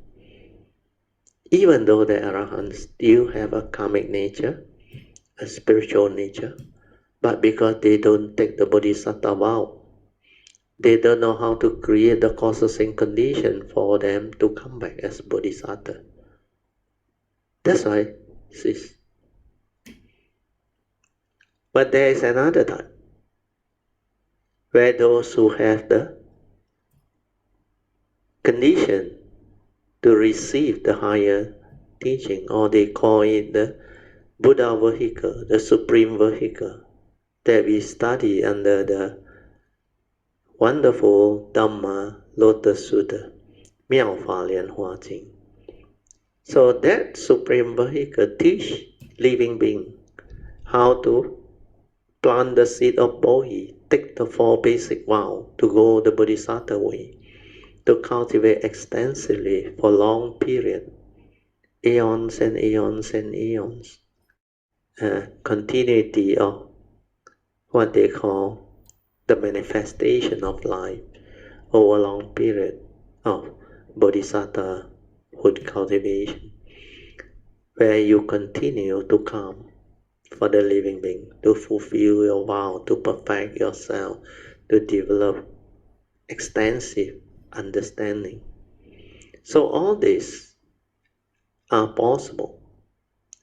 Even though the Arahants still have a karmic nature, a spiritual nature, but because they don't take the Bodhisattva vow, they don't know how to create the causes and conditions for them to come back as Bodhisattva. That's why cease. But there is another type, where those who have the condition to receive the higher teaching, or they call it the Buddha vehicle, the supreme vehicle, that we study under the wonderful Dhamma Lotus Sutta, 妙法莲华经. So that supreme vehicle teach living being how to plant the seed of Bodhi, take the 4 basic vows to go the Bodhisattva way, to cultivate extensively for long period, eons and eons and eons, continuity of what they call the manifestation of life over a long period of Bodhisattvahood cultivation, where you continue to come for the living being, to fulfill your vow, to perfect yourself, to develop extensive understanding. So all these are possible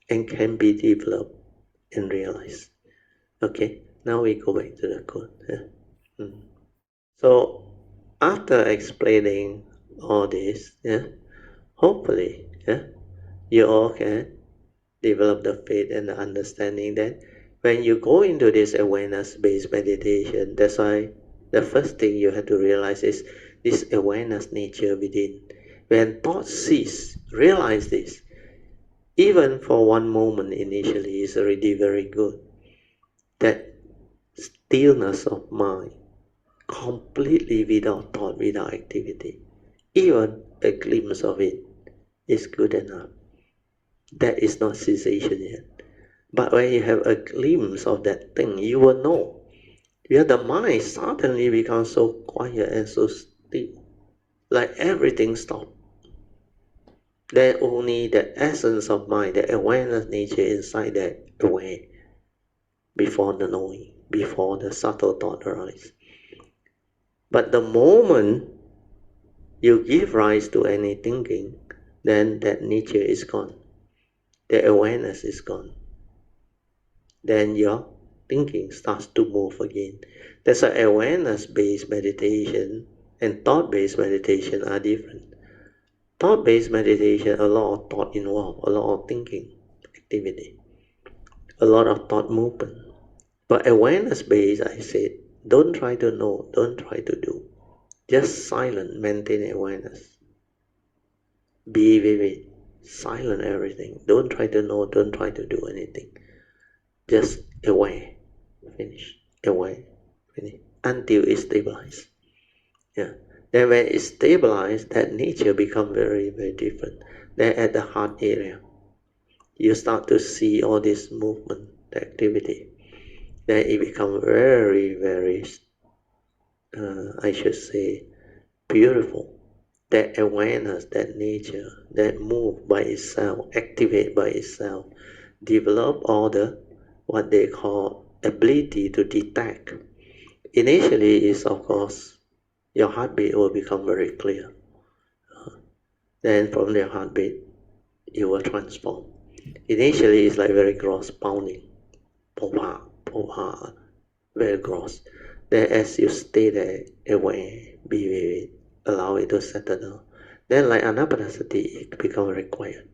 and can be developed and realized. Okay, now we go back to the code. So after explaining all this, hopefully you all can develop the faith and the understanding that when you go into this awareness-based meditation, that's why the first thing you have to realize is this awareness nature within. When thoughts cease, realize this. Even for one moment initially is already very good. That stillness of mind, completely without thought, without activity. Even a glimpse of it is good enough. That is not cessation yet. But when you have a glimpse of that thing, you will know. The mind suddenly becomes so quiet and so still, like everything stops. Then only the essence of mind, the awareness nature inside that aware, before the knowing, before the subtle thought arises. But the moment you give rise to any thinking, then that nature is gone. The awareness is gone. Then your thinking starts to move again. That's why awareness-based meditation and thought-based meditation are different. Thought-based meditation, a lot of thought involved, a lot of thinking activity, a lot of thought movement. But awareness-based, I said, don't try to know, don't try to do. Just silent, maintain awareness. Be with it. Silent everything. Don't try to know, don't try to do anything. Just aware. Finish. Aware. Finish. Until it's stabilized. Then when it's stabilized, that nature becomes very, very different. Then at the heart area, you start to see all this movement, the activity. Then it becomes very, very, I should say, beautiful. That awareness, that nature, that move by itself, activate by itself, develop all the, what they call, ability to detect. Initially is, of course, your heartbeat will become very clear. Then from your heartbeat, you will transform. Initially, it's like very gross pounding. Poha, poha, very gross. Then as you stay there, aware, be with it, allow it to settle down. Then like anapanasati, it becomes very quiet,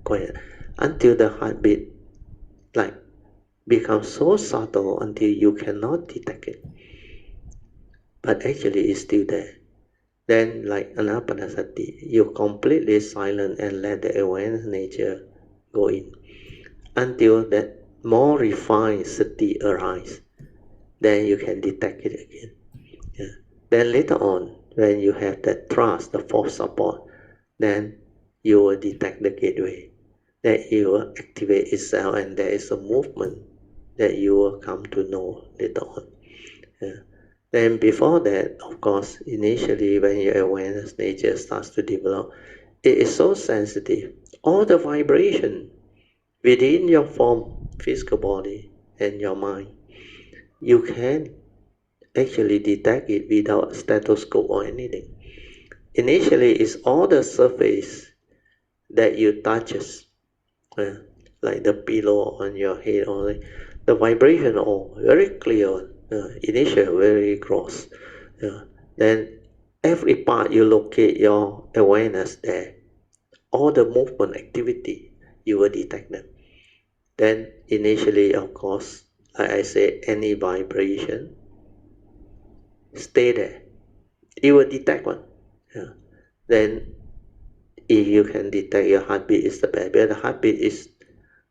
quiet, until the heartbeat like becomes so subtle until you cannot detect it. But actually it's still there. Then like anapanasati, you completely silent and let the awareness nature go in until that more refined sati arise. Then you can detect it again. Then later on, when you have that trust, the force support, then you will detect the gateway. Then it will activate itself, and there is a movement that you will come to know later on. Then before that, of course, initially when your awareness nature starts to develop, it is so sensitive. All the vibration within your form, physical body, and your mind, you can actually detect it without stethoscope or anything. Initially, it's all the surface that you touches, like the pillow on your head, or the vibration, all very clear. Initially, very gross. Then every part you locate your awareness there. All the movement activity, you will detect them. Then initially, of course, like I say, any vibration, stay there. You will detect one. Then if you can detect your heartbeat is the best, but the heartbeat is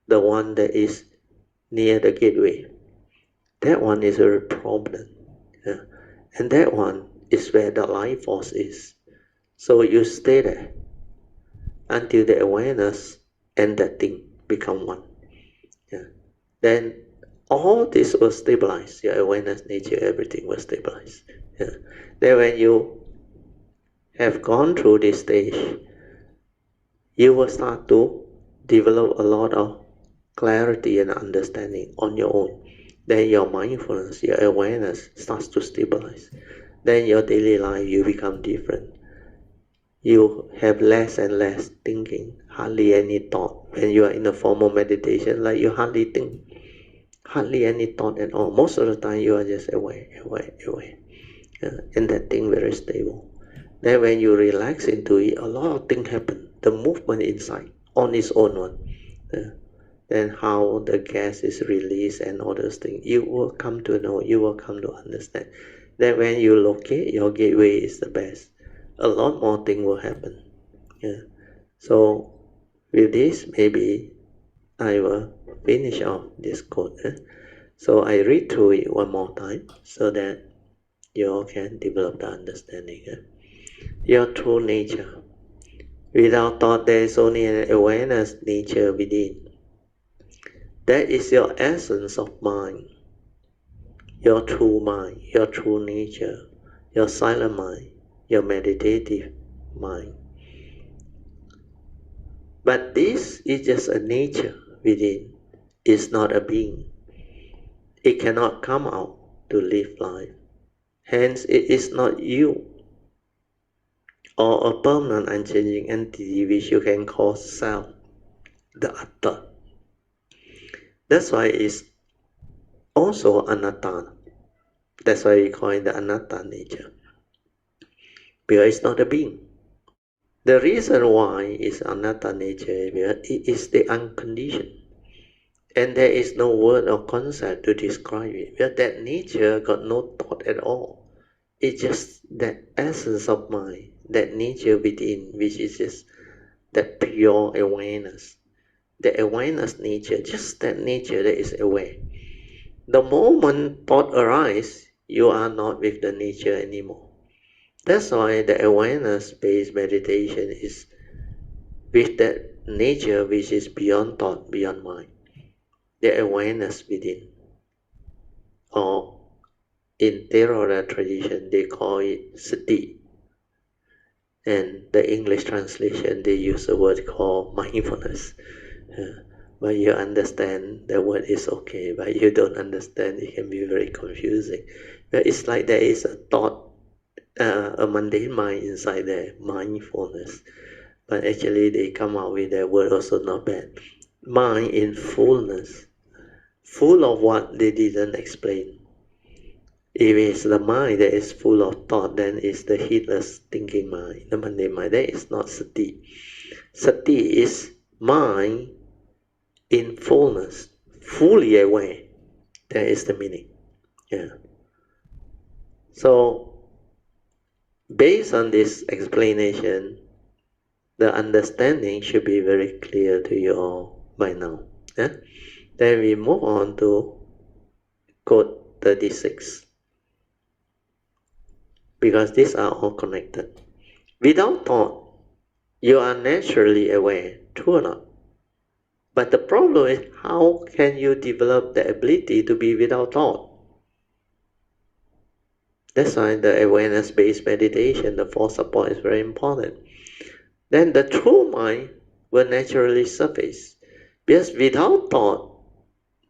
the one that is near the gateway. That one is a problem. Yeah. And that one is where the life force is. So you stay there until the awareness and that thing become one. Yeah. Then all this will stabilize. Your awareness, nature, everything will stabilize. Yeah. Then when you have gone through this stage, you will start to develop a lot of clarity and understanding on your own. Then your mindfulness, your awareness starts to stabilize. Then your daily life, you become different. You have less and less thinking, hardly any thought. When you are in a formal meditation, like you hardly think, hardly any thought at all. Most of the time, you are just aware. And that thing very stable. Then when you relax into it, a lot of things happen. The movement inside, on its own one. Then how the gas is released and all those things, you will come to know, you will come to understand. Then when you locate, your gateway is the best. A lot more things will happen. Yeah. So with this, maybe I will finish off this quote. So I read through it one more time so that you all can develop the understanding. Your true nature. Without thought, there is only an awareness nature within. That is your essence of mind, your true mind, your true nature, your silent mind, your meditative mind. But this is just a nature within. It's not a being. It cannot come out to live life. Hence, it is not you or a permanent unchanging entity which you can call self, the Atta. That's why it's also anatta. That's why we call it the anatta nature. Because it's not a being. The reason why it's anatta nature is because it is the unconditioned. And there is no word or concept to describe it. Because that nature got no thought at all. It's just that essence of mind, that nature within, which is just that pure awareness. The awareness nature, just that nature that is aware. The moment thought arises, you are not with the nature anymore. That's why the awareness-based meditation is with that nature which is beyond thought, beyond mind. The awareness within. Or in Theravada tradition, they call it sati. And the English translation, they use a word called mindfulness. But you understand the word is okay, but you don't understand, it can be very confusing. But it's like there is a thought, a mundane mind inside there, mindfulness. But actually they come out with that word also not bad. Mind in fullness, full of what they didn't explain. If it's the mind that is full of thought, then it's the heedless thinking mind, the mundane mind. That is not sati. Sati is mind in fullness, fully aware. That is the meaning. Yeah. So, based on this explanation, the understanding should be very clear to you all by now. Yeah? Then we move on to quote 36. Because these are all connected. Without thought, you are naturally aware, true or not? But the problem is, how can you develop the ability to be without thought? That's why the awareness-based meditation, the fourth support, is very important. Then the true mind will naturally surface. Because without thought,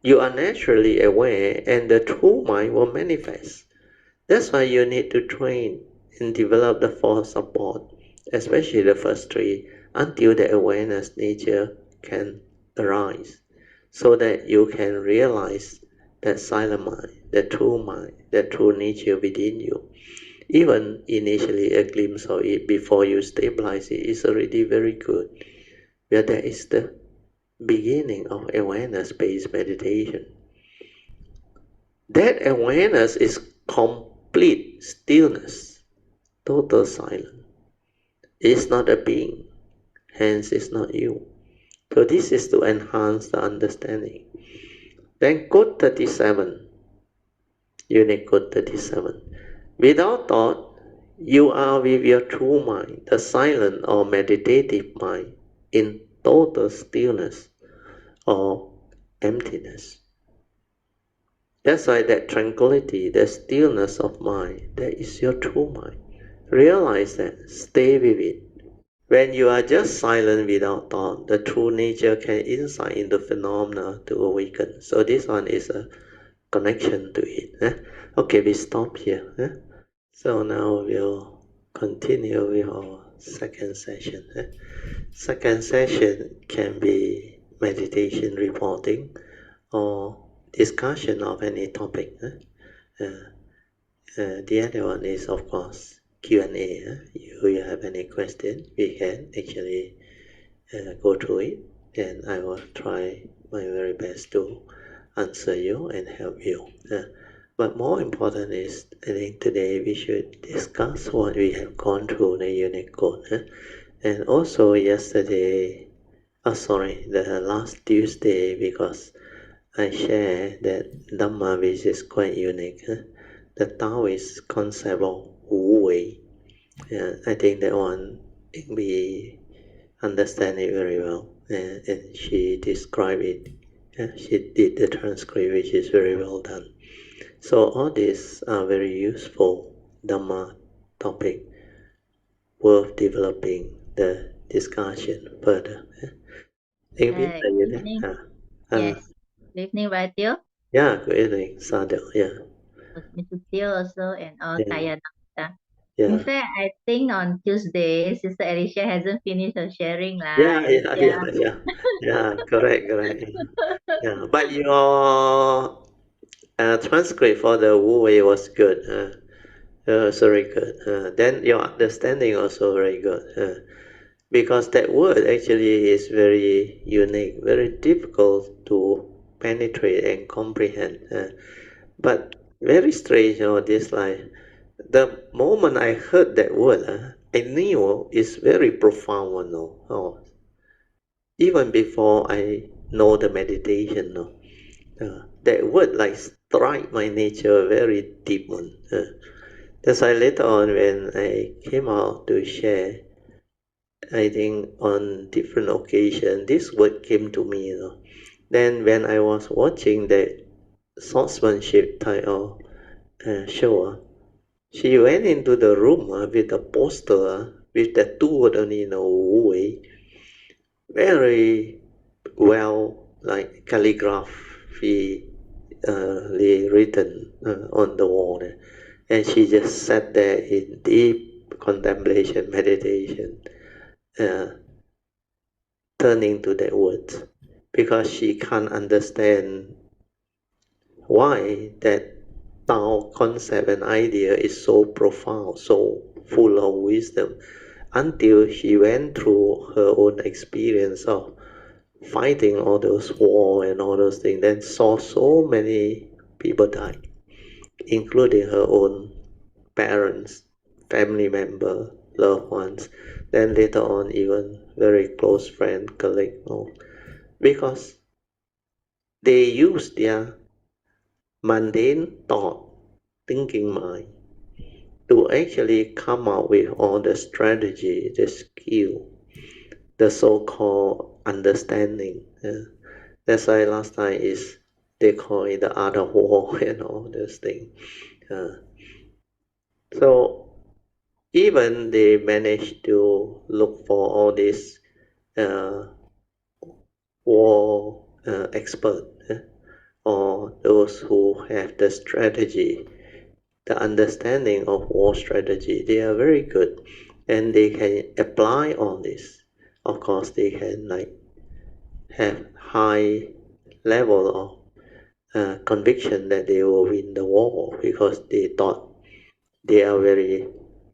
you are naturally aware and the true mind will manifest. That's why you need to train and develop the fourth support, especially the first three, until the awareness nature can arise, so that you can realize that silent mind, that true nature within you. Even initially a glimpse of it before you stabilize it is already very good. Where that is the beginning of awareness-based meditation. That awareness is complete stillness, total silence. It's not a being, hence it's not you. So this is to enhance the understanding. Then quote 37. Unicode 37. Without thought, you are with your true mind, the silent or meditative mind, in total stillness or emptiness. That's why that tranquility, that stillness of mind, that is your true mind. Realize that, stay with it. When you are just silent without thought, the true nature can insight into phenomena to awaken. So this one is a connection to it. Okay, we stop here. So now we'll continue with our second session. Second session can be meditation reporting or discussion of any topic. The other one is, of course, Q&A. If you have any question, we can actually go through it, and I will try my very best to answer you and help you. But more important is, I think today we should discuss what we have gone through the unit code. And also yesterday, the last Tuesday, because I share that Dhamma, which is quite unique. The Taoist concept of Wu Wei. I think that one we understand it very well, and she described it. She did the transcript, which is very well done. So all these are very useful Dhamma topic, worth developing the discussion further. Good evening. Yes. Good evening, Radio. Yeah, good evening, Sadhu. Yeah. Mr. Teo also and all Yeah. Kaya. Yeah. In fact, I think on Tuesday, Sister Alicia hasn't finished her sharing. Yeah, correct. Yeah, but your transcript for the Wu Wei was good. Very good. Then your understanding also very good. Because that word actually is very unique, very difficult to penetrate and comprehend. But very strange, this like the moment I heard that word, I knew it's very profound. Even before I know the meditation. That word like strike my nature very deep one. That's why later on when I came out to share, I think on different occasions, this word came to me. Then when I was watching that swordsmanship type of show, she went into the room with a poster with the two words only in a way, very well, like calligraphy written on the wall. And she just sat there in deep contemplation, meditation, turning to that word, because she can't understand why that Tao concept and idea is so profound, so full of wisdom, until she went through her own experience of fighting all those war and all those things, then saw so many people die, including her own parents, family member, loved ones, then later on even very close friend, colleague, because they use their mundane thought, thinking mind, to actually come up with all the strategy, the skill, the so-called understanding. That's why last time is they call it the art of war and all those things. So even they managed to look for all these war expert or those who have the strategy, the understanding of war strategy. They are very good, and they can apply all this. Of course, they can have high level of conviction that they will win the war because they thought they are very,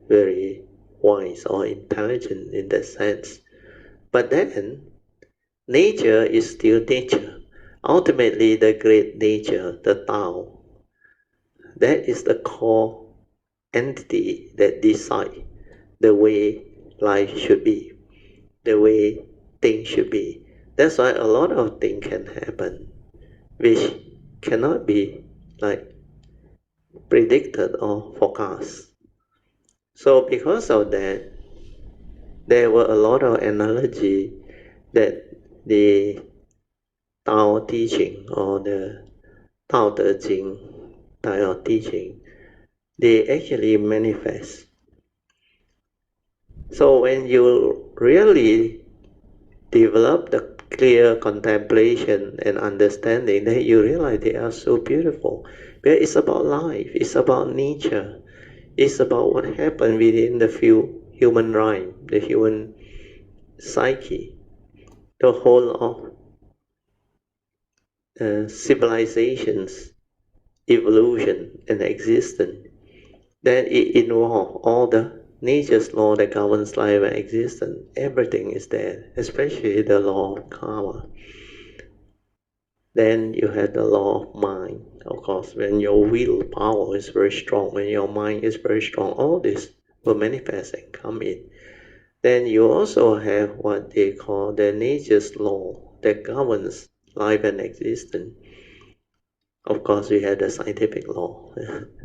very wise or intelligent in that sense. But then, nature is still nature. Ultimately, the great nature, the Tao, that is the core entity that decides the way life should be, the way things should be. That's why a lot of things can happen, which cannot be like predicted or forecast. So because of that, there were a lot of analogy that the Tao teaching or the Tao Te Ching type of teaching, they actually manifest. So when you really develop the clear contemplation and understanding, then you realize they are so beautiful. But it's about life, it's about nature, it's about what happened within the human mind, the human psyche, the whole of civilizations, evolution and existence. Then it involves all the nature's law that governs life and existence. Everything is there, especially the law of karma. Then you have the law of mind. Of course, when your willpower is very strong, when your mind is very strong, all this will manifest and come in. Then you also have what they call the nature's law that governs life and existence. Of course, we have the scientific law,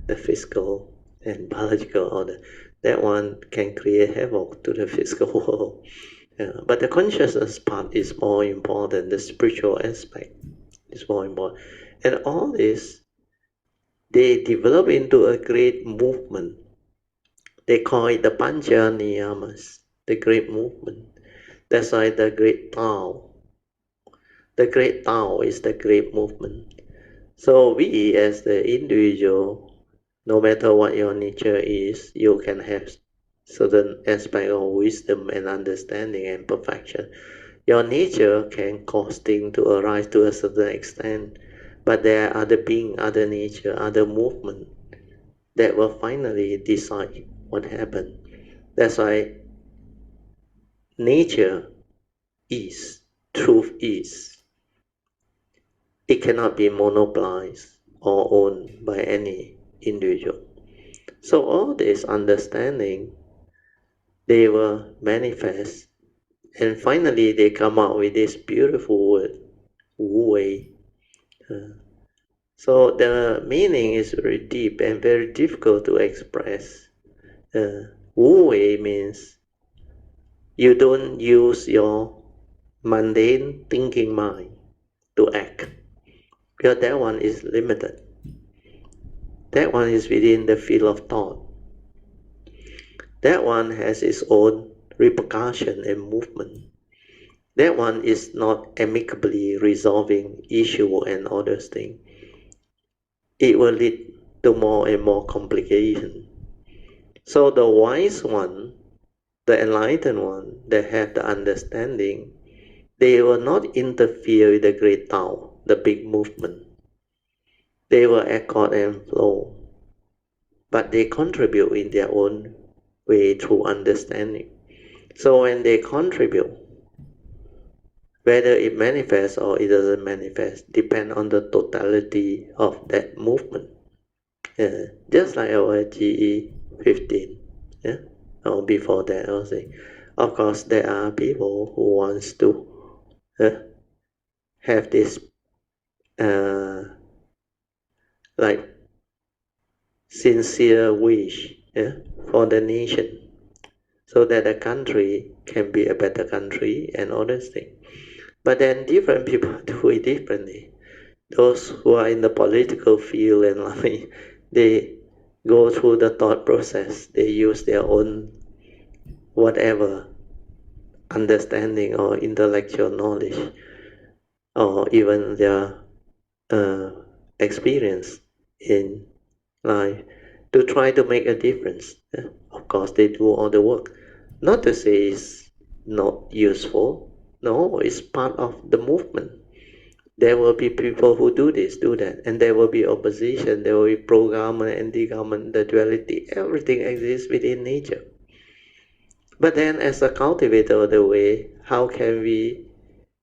the physical and biological order. That one can create havoc to the physical world. But the consciousness part is more important, the spiritual aspect is more important. And all this, they develop into a great movement. They call it the Pancha Niyamas, the great movement. That's why the great Tao. The great Tao is the great movement. So we as the individual, no matter what your nature is, you can have certain aspect of wisdom and understanding and perfection. Your nature can cause things to arise to a certain extent, but there are other beings, other nature, other movement that will finally decide what happened. That's why nature is, truth is. It cannot be monopolized or owned by any individual. So all this understanding, they will manifest, and finally they come out with this beautiful word, Wu Wei. So the meaning is very deep and very difficult to express. Wu Wei means you don't use your mundane thinking mind to act, because that one is limited. That one is within the field of thought. That one has its own repercussion and movement. That one is not amicably resolving issue and other things. It will lead to more and more complication. So the wise one, the enlightened one, that have the understanding, they will not interfere with the great Tao, the big movement. They will accord and flow, but they contribute in their own way through understanding. So when they contribute, whether it manifests or it doesn't manifest, depend on the totality of that movement. Just like our GE 15, or before that also. Of course, there are people who wants to have this like sincere wish for the nation, so that the country can be a better country and all those things. But then different people do it differently. Those who are in the political field and life, they go through the thought process. They use their own whatever understanding or intellectual knowledge, or even their experience in life to try to make a difference. Of course, they do all the work. Not to say it's not useful. No, it's part of the movement. There will be people who do this, do that, and there will be opposition, there will be pro-government, anti-government, the duality, everything exists within nature. But then as a cultivator of the way, how can we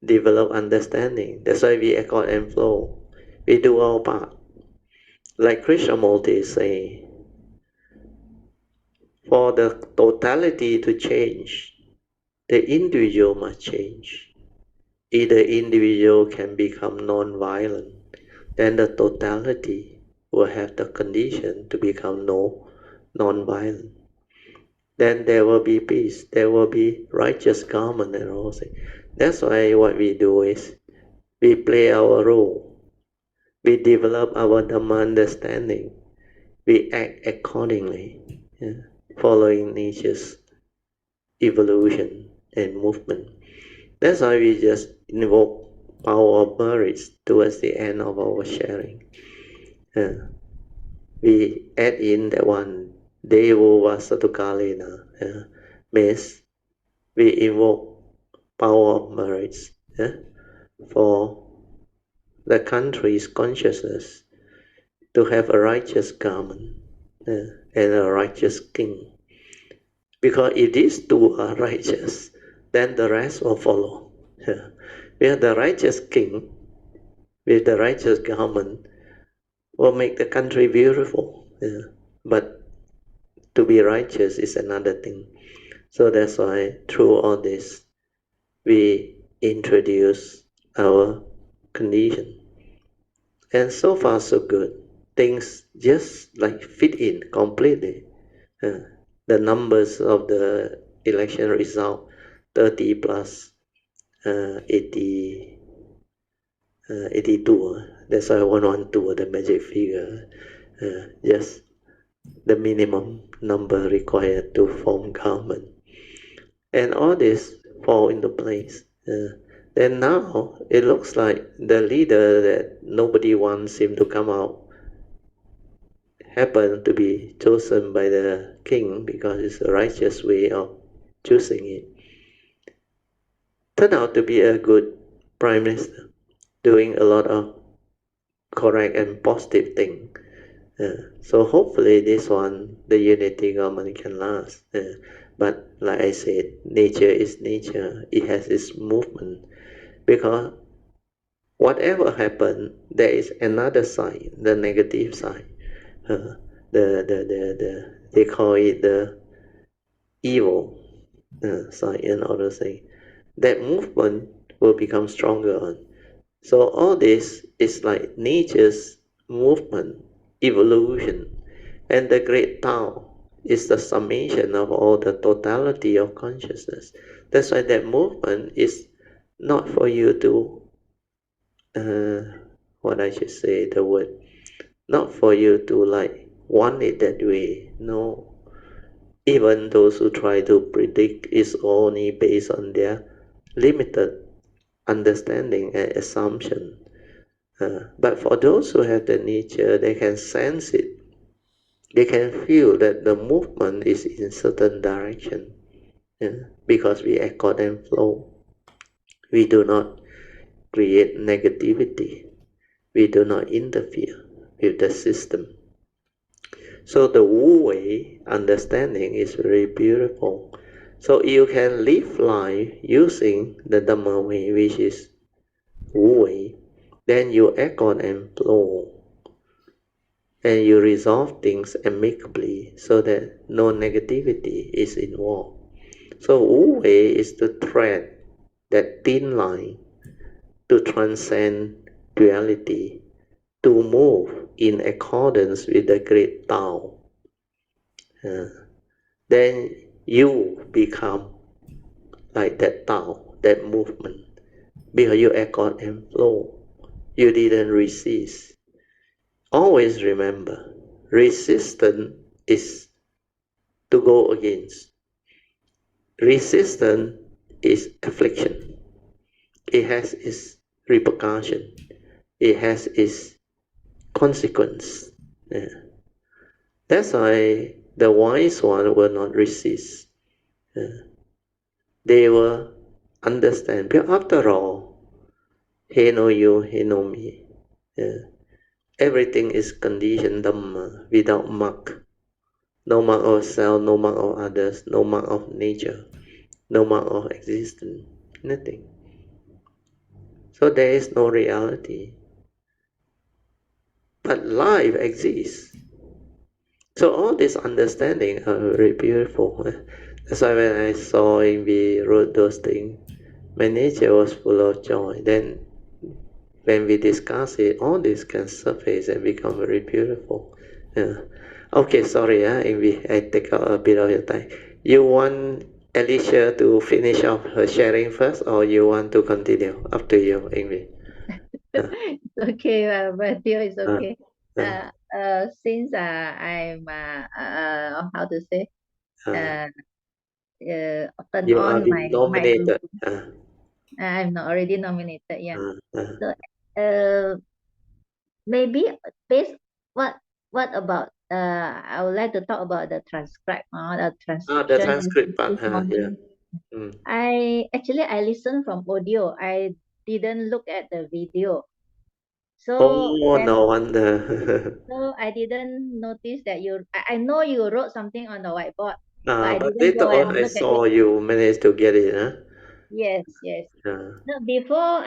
develop understanding? That's why we accord and flow. We do our part. Like Krishnamurti say, for the totality to change, the individual must change. If the individual can become non-violent, then the totality will have the condition to become non-violent. Then there will be peace, there will be righteous government and all things. That's why what we do is we play our role, we develop our Dhamma understanding, we act accordingly, following nature's evolution and movement. That's why we just invoke power of merits towards the end of our sharing. We add in that one, Devo Vasatukalena, means we invoke power of merits for the country's consciousness to have a righteous government and a righteous king. Because if these two are righteous, then the rest will follow. We have the righteous king with the righteous government will make the country beautiful. But to be righteous is another thing. So that's why through all this, we introduce our condition. And so far so good. Things just like fit in completely. The numbers of the election result, 30 plus 82. That's why 112, the magic figure. Just the minimum number required to form government. And all this fall into place. Then now it looks like the leader that nobody wants him to come out happened to be chosen by the king because it's a righteous way of choosing it. Turned out to be a good prime minister, doing a lot of correct and positive things. So hopefully this one, the unity government can last. But like I said, nature is nature. It has its movement. Because whatever happened, there is another side, the negative side. They call it the evil side and other thing. That movement will become stronger. So all this is like nature's movement, evolution, and the great Tao is the summation of all the totality of consciousness. That's why that movement is not for you to, what I should say, the word, not for you to like want it that way. No. Even those who try to predict is only based on their limited understanding and assumption. But for those who have the nature, they can sense it. They can feel that the movement is in certain direction. Because we accord and flow. We do not create negativity. We do not interfere with the system. So the Wu Wei understanding is very beautiful. So you can live life using the Dhamma way, which is Wu Wei. Then you accord and flow. And you resolve things amicably so that no negativity is involved. So Wu Wei is to thread that thin line to transcend duality, to move in accordance with the great Tao. Then you become like that Tao, that movement, because you accord and flow. You didn't resist. Always remember, resistance is to go against. Resistance is affliction. It has its repercussion. It has its consequence. That's why the wise one will not resist. They will understand. But after all, he know you, he know me. Everything is conditioned Dhamma without mark. No mark of self, no mark of others, no mark of nature, no mark of existence, nothing. So there is no reality. But life exists. So all this understanding are very beautiful. That's why when I saw him, we wrote those things, my nature was full of joy. Then when we discuss it, all this can surface and become very beautiful. Yeah. Okay, sorry, I take out a bit of your time. You want Alicia to finish off her sharing first, or you want to continue? Up to you, Ingrid. It's okay, but dear, it's Uh, okay. uh, Since I'm how to say uh, uh, turn you are on being my nominated. microphone. I'm not already nominated. Yeah. Uh, uh, So maybe based what what about I would like to talk about the transcribe the the transcription in transcript part, this yeah. moment. Mm. I listened from audio. I didn't look at the video. So Oh, when no wonder. so I didn't notice that I know you wrote something on the whiteboard, but I But didn't later go and on, I look at it. saw you managed to get it, huh? Yes, yes. Yeah. No, before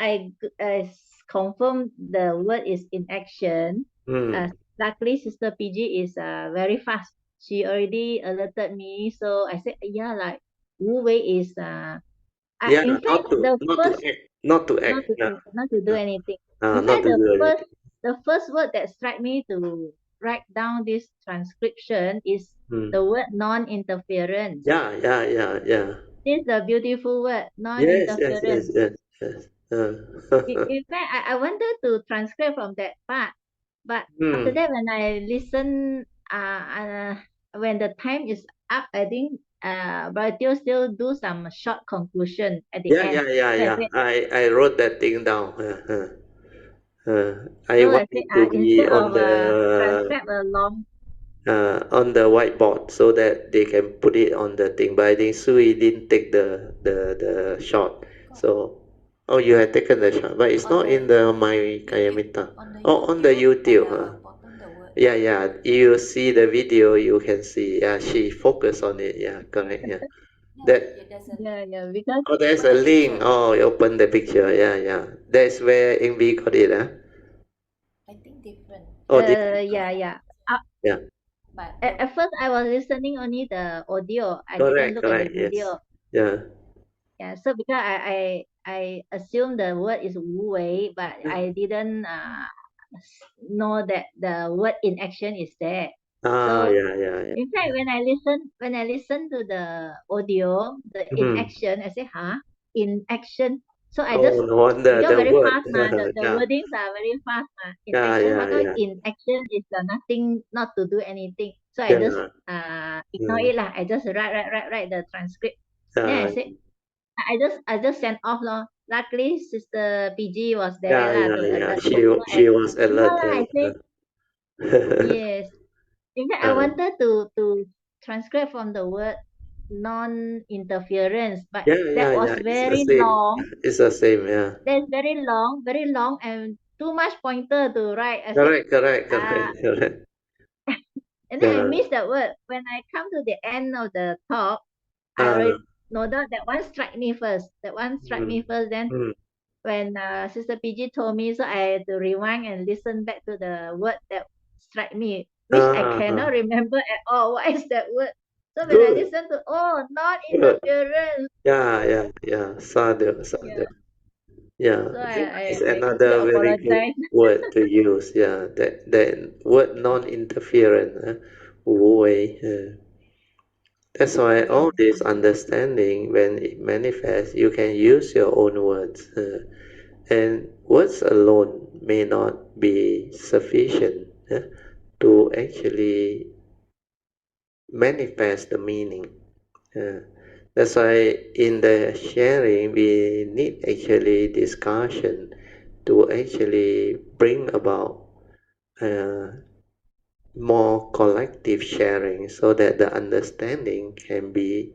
confirm the word is in action, Mm. luckily Sister PG is very fast. She already alerted me, so I said, yeah, like Wu Wei is Yeah, in fact the not to first act, not to act. Yeah. not to do anything. In Not fact, to do anything. the first word that struck me to write down this transcription is Mm. the word non-interference. Yeah, yeah, yeah, yeah. This is a beautiful word, Yes, yes, yes, non-interference. yes, yes. In fact, I wanted to transcribe from that part, but after Hmm. that, when I listen, when the time is up, I think but they'll still do some short conclusion at the Yeah, end. yeah, yeah, So I yeah. said, I wrote that thing down. I want it to be instead of transcribe a long, on the whiteboard so that they can put it on the thing. But I think Sui didn't take the shot. So, oh, you had taken the shot, but it's not in the My Kayamita. Oh, on the YouTube. Yeah, yeah. You see the video, you can see. Yeah, she focused on it. Yeah, correct. Yeah. That. yeah, because Oh, there's a link. Oh, you open the picture. Yeah, yeah. That's where Ingvi got it. Huh? Oh, different. yeah. Uh, Yeah. at first, I was listening only the audio. I didn't Correct. look at the Correct. Yes. video. Yeah. Yeah, so because I assumed the word is Wu Wei, but I didn't know that the word in action is there. So Yeah, yeah, yeah. in fact, when I listen to the audio, the in Hmm. action, I say, huh, in action. So I Oh, just no wonder because the very word. fast, the Yeah, wordings are very fast, in yeah, action. How yeah, come yeah, in action is nothing, not to do anything? So I just yeah, ignore mm, it lah. I just write the transcript. Then I yeah, said, I just sent off lor. Luckily, Sister PG was there yeah, lah yeah, to yeah. alert me. So She was yeah lah, I alerted. said yes. In fact, I Uh, wanted to transcribe from the word non-interference, but yeah, yeah, that was yeah. It's the very same. long. It's the same. Yeah. That's very long, and too much pointer to write. I said, Correct, correct, uh, correct, correct. and then I Yeah. missed that word. When I come to the end of the talk, I Uh, already no doubt that one struck me first. That one struck mm, me first. Then mm. when Sister PG told me, so I had to rewind and listen back to the word that struck me, which I Uh, cannot remember at all. What is that word? So when I Good, listen to, oh, good. non-interference. Yeah, yeah, yeah. Sadhu, Yeah. sadhu. Yeah, So that is I truly another very good apologize. word to use. Yeah, that word non-interferent, Wu Wei. That's why Yeah. all this understanding, when it manifests, you can use your own words. And words alone may not be sufficient to actually manifest the meaning. Uh, that's why in the sharing, we need actually discussion to actually bring about uh, more collective sharing so that the understanding can be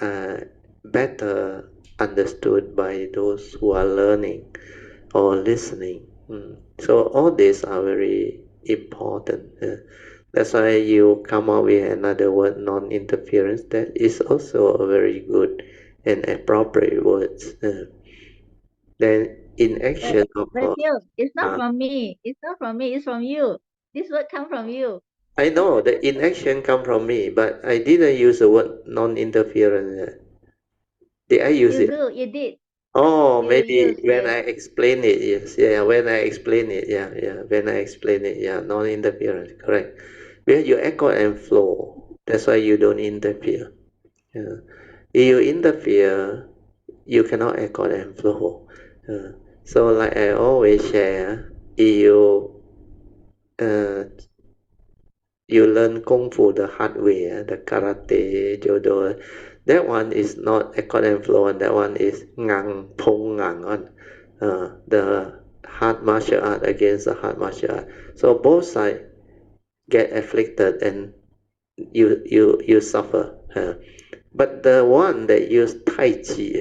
uh, better understood by those who are learning or listening. So all these are very important. That's why you come up with another word, non-interference. That is also a very good and appropriate word. Then in But action, of course. still, it's not Uh, from me. It's not from me. It's from you. This word come from you. I know the inaction come from me, but I didn't use the word non-interference. Did I use You it? do. You did. Oh, You maybe use, when yes. I explain it, yes, yeah, when I explain it, yeah, yeah, when I explain it, yeah, non-interference, correct. Where you echo and flow, that's why you don't interfere. Yeah. If you interfere, you cannot echo and flow. Uh, so like I always share, if uh, you learn kung fu the hard way, the karate, judo, that one is not accord and flow, and that one is ngang pong ngang on, the hard martial art against the hard martial art. So both sides get afflicted and you suffer. But the one that use tai chi,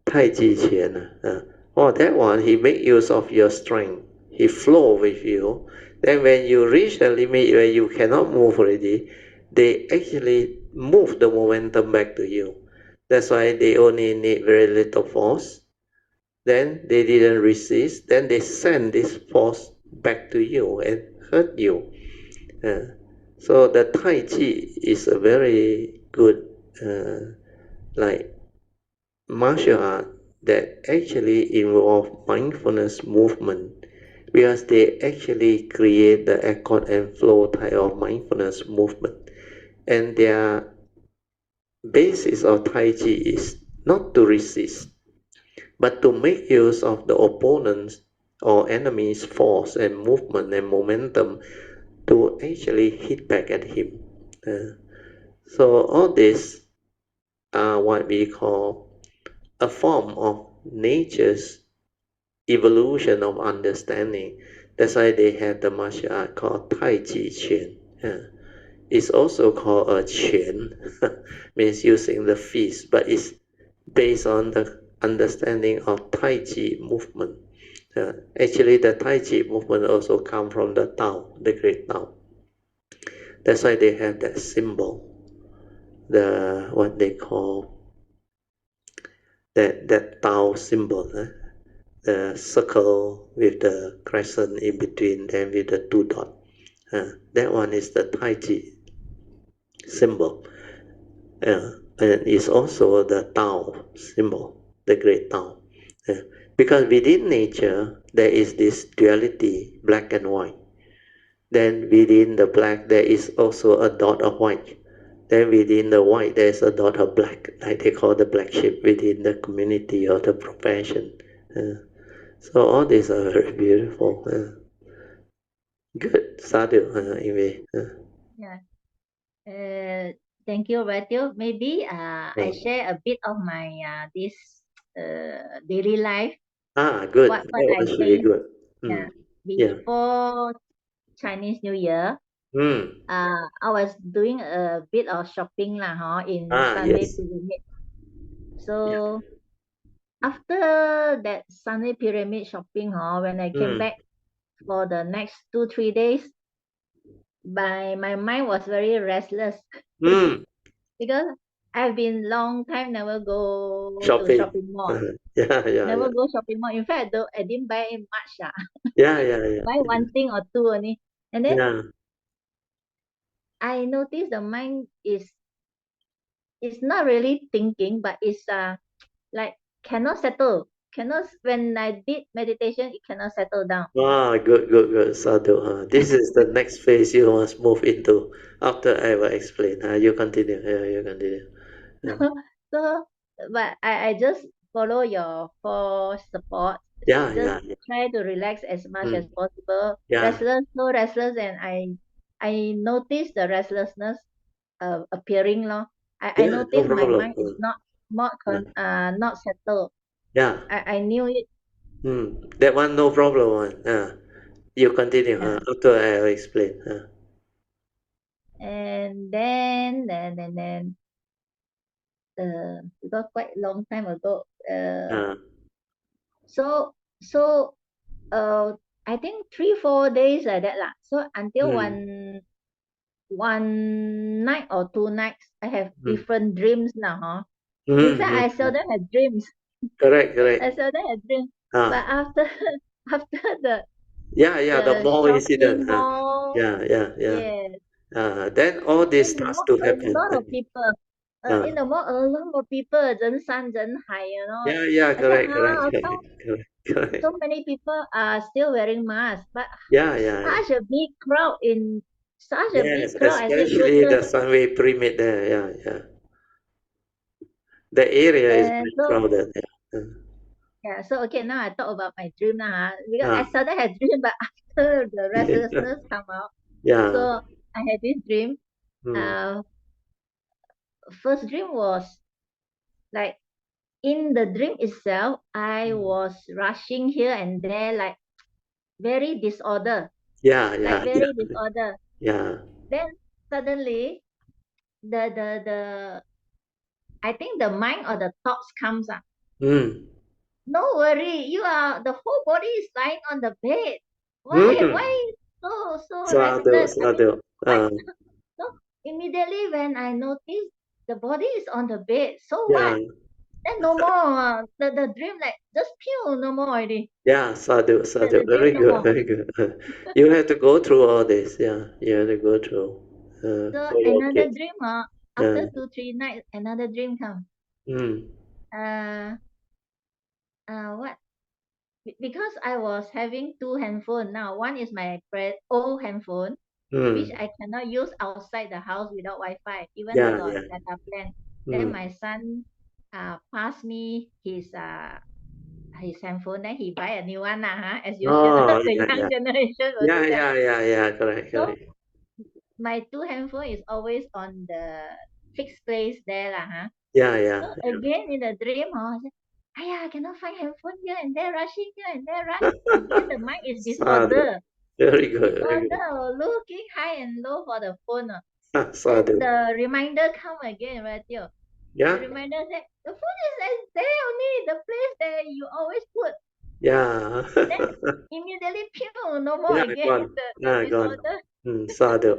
tai chi quan, oh that one he make use of your strength. He flow with you. Then when you reach a limit where you cannot move already, they actually move the momentum back to you. That's why they only need very little force. Then they didn't resist. Then they send this force back to you and hurt you. Uh, so the Tai Chi is a very good like martial art that actually involve mindfulness movement because they actually create the accord and flow type of mindfulness movement, and their basis of Tai Chi is not to resist but to make use of the opponent's or enemy's force and movement and momentum to actually hit back at him. So all this are what we call a form of nature's evolution of understanding. That's why they have the martial art called Tai Chi Chuan. It's also called a Chuan, means using the fist, but it's based on the understanding of Tai Chi movement. Actually, the Tai Chi movement also come from the Tao, the great Tao. That's why they have that symbol, the what they call that Tao symbol. The circle with the crescent in between them with the two dots. That one is the Tai Chi symbol. And it's also the Tao symbol, the great Tao. Uh, because within nature, there is this duality, black and white. Then within the black, there is also a dot of white. Then within the white, there is a dot of black, like they call the black sheep within the community or the profession. Uh, so all these are very beautiful. Good, sadhu, anyway. Yeah. Thank you, Matthew. Maybe I Oh. share a bit of my this daily life. Good. What That I was really think. good. Yeah. Yeah. Before Chinese New Year, Mm. I was doing a bit of shopping lah, in Sunday Yes. Pyramid. Yeah. So after that Sunday Pyramid shopping, when I came Mm. back for the next 2 3 days, my mind was very restless Mm. because I've been long time never go to Shopping. shopping mall. Yeah, yeah, Never yeah. go shopping mall. In fact, I didn't buy much. Yeah, yeah, yeah. Buy one thing or two only. And then Yeah. I noticed the mind is not really thinking, but it's like cannot settle. Cannot when I did meditation, it cannot settle down. Good, good, good. Sadhu. This is the next phase you must move into after I will explain. You continue. Yeah, you continue. So, but I just follow your four support. Yeah, Just yeah, yeah. try to relax as much as Mm. possible. Yeah. Restless, so restless, and I notice the restlessness appearing. I Yeah, no notice my problem. mind is Uh, not settled. yeah. I knew it. That one no problem one. You continue. Yeah. After I will explain. And then because quite long time ago. Uh, So so I think 3 4 days like that lah. So until mm, one night or 2 nights, I have mm, different dreams now. In mm, fact, mm, I mm. seldom have dreams. Correct, correct. I seldom have dreams. Ah, But after after yeah, yeah, the the mall incident. shopping mall, Yeah, yeah, yeah. yes, Then all and this then starts to a happen. lot of people. in the mall, a lot of people, 人山人海, Yeah, I said, correct, how come correct. so many people are still wearing masks? But Yeah. such a big crowd Yes, I said, especially the goodness. Sunway Pyramid there. Yeah. The area is And very so, crowded. Yeah. yeah, so okay, now I talk about my dream now. Because I Ah. started had dream, but after the restlessness come out, Yeah. so I had this dream. Hmm. Uh, First dream was like in the dream itself, I Hmm. was rushing here and there, like very disorder, like Yeah. very disorder. Yeah. Then suddenly, the I think the mind or the thoughts comes up. Hmm. No worry, the whole body is lying on the bed. Hmm. Why so Sadhu, restless? I mean, sadhu. why? So immediately when I noticed the body is on the bed, so Yeah. what? Then no more. The dream like just pew, no more already. Yeah, sadhu. The dream Very no good, more. very good. You have to go through all this. Yeah, you have to go through So for your another kids. dream, Yeah. after 2 3 nights, another dream come. Hmm. Uh, what? Because I was having two handphone now. One is my old handphone, which Hmm. I cannot use outside the house without Wi-Fi, even they got Yeah. data plan. Then Hmm. my son passed me his handphone, then he buy a new one as usual, Oh, the yeah, young yeah. generation will Yeah, do that. yeah, yeah, yeah. Correct, So correct. my two handphone is always on the fixed place there So Yeah. again in the dream, I said, I cannot find handphone here and there, rushing here and there, rush. Again, the mind is Sadhu. disorder. Very good, very good. Disorder, looking high and low for the phone. Then Sadhu. the reminder come again, right? The Yeah, reminder said, the phone is there only, the place that you always put. yeah. Then immediately, pew, no more Yeah, again. gone. The Yeah, gone. disorder, Sadhu.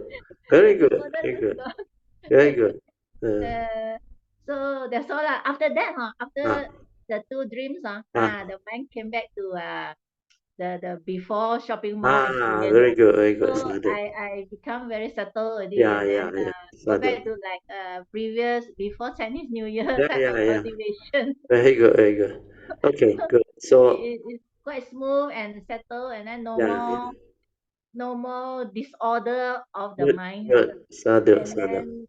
the Very good, disorder very just good, gone. very good. Uh, Uh, so that's all. After that, ah, after the two dreams, ah, the mind came back to the before shopping mall experience. very good, So Sadhu. I become very settled already, Yeah, and then yeah. go Sadhu. back to like previous before Chinese New Year type of Yeah. motivation. Very good, very good. Okay, good. So, It's quite smooth and settled, and then yeah. no more disorder of the Good, mind, good. and Sadhu. then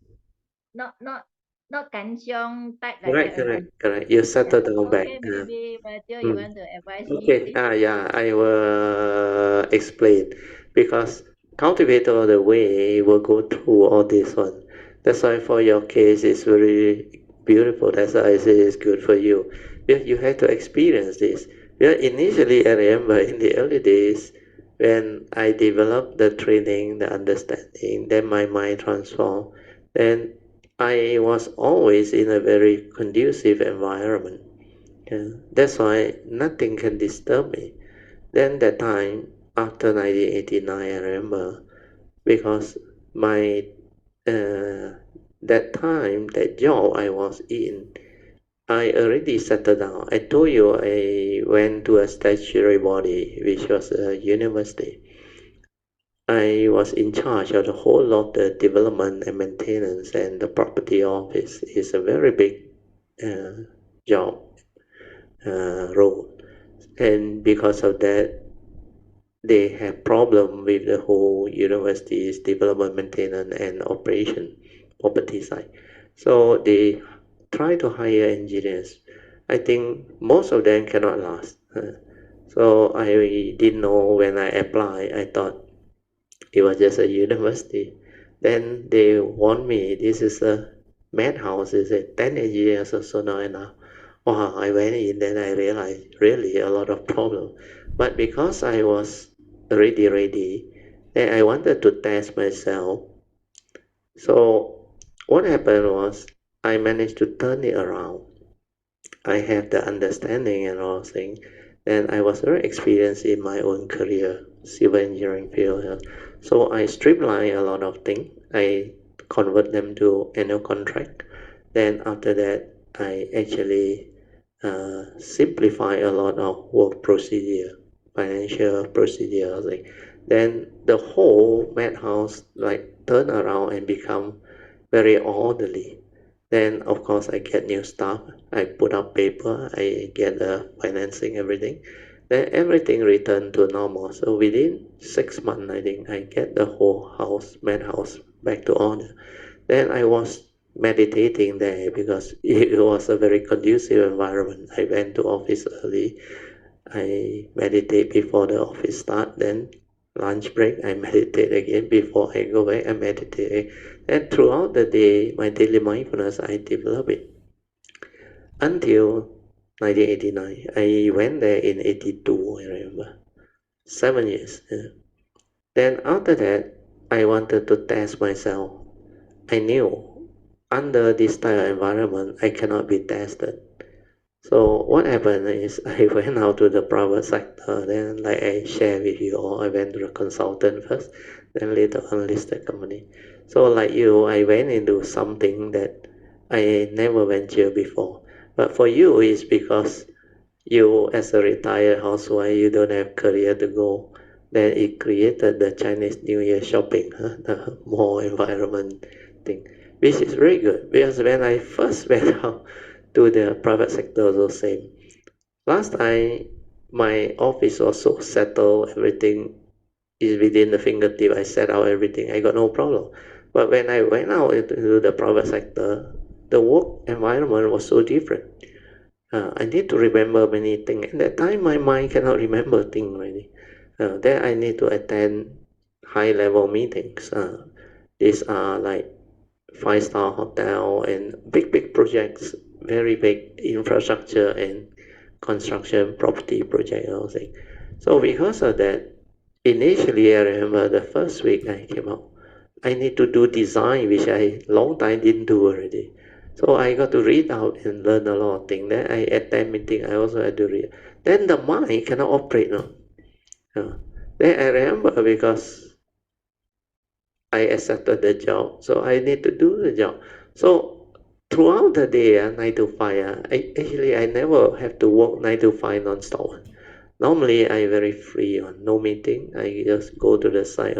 not kanchiong type like that already. Correct. You Yeah. settle down back. Okay, maybe Matthew, you Mm. want to advise me, Okay, please? yeah, I will explain because cultivator of the way will go through all this one. That's why for your case it's very beautiful. That's why I say it's good for you. You have to experience this. Initially I remember in the early days when I developed the training, the understanding, then my mind transformed. Then I was always in a very conducive environment. Yeah, that's why nothing can disturb me. Then that time, after 1989, I remember, because my that time, that job I was in, I already settled down. I told you I went to a statutory body, which was a university. I was in charge of the whole of the development and maintenance and the property office. It's a very big uh, job role. And because of that, they have problem with the whole university's development, maintenance, and operation property side. So they try to hire engineers. I think most of them cannot last. So I didn't know when I applied. I thought it was just a university. Then they warned me, this is a madhouse. Is it 10 engineers or so now enough? Wow, I went in, then I realized really a lot of problem. But because I was already ready, and I wanted to test myself, so what happened was I managed to turn it around. I have the understanding and all things. And I was very experienced in my own career, civil engineering field. So I streamline a lot of things. I convert them to annual contract. Then after that, I actually simplify a lot of work procedure, financial procedure. Then the whole madhouse like turn around and become very orderly. Then of course I get new stuff. I put up paper, I get the financing, everything. Then everything returned to normal. So within 6 months, I think I get the whole house, main house, back to order. Then I was meditating there because it was a very conducive environment. I went to office early. I meditate before the office start. Then lunch break, I meditate again. Before I go back, I meditate. And throughout the day, my daily mindfulness, I develop it until 1989. I went there in 82, I remember. 7 years. Yeah. Then after that, I wanted to test myself. I knew under this type of environment, I cannot be tested. So what happened is I went out to the private sector. Then, like I share with you all, I went to the consultant first, then later on listed company. So like you, I went into something that I never ventured before. But for you, it's because you, as a retired housewife, you don't have career to go. Then it created the Chinese New Year shopping, the mall environment thing, which is very good. Because when I first went out to the private sector, also same. Last time, my office was so settled, everything is within the fingertip. I set out everything, I got no problem. But when I went out into the private sector, the work environment was so different. I need to remember many things. At that time, my mind cannot remember things really. Then I need to attend high-level meetings. These are like five-star hotel and big projects, very big infrastructure and construction property project, I think. So because of that, initially I remember the first week I came out, I need to do design, which I long time didn't do already. So I got to read out and learn a lot of things. Then I attend meeting, I also had to read. Then the mind cannot operate now. Then I remember because I accepted the job, so I need to do the job. So throughout the day, 9 to 5, I never have to work 9 to 5 non-stop. Normally, I very free on no meeting. I just go to the site.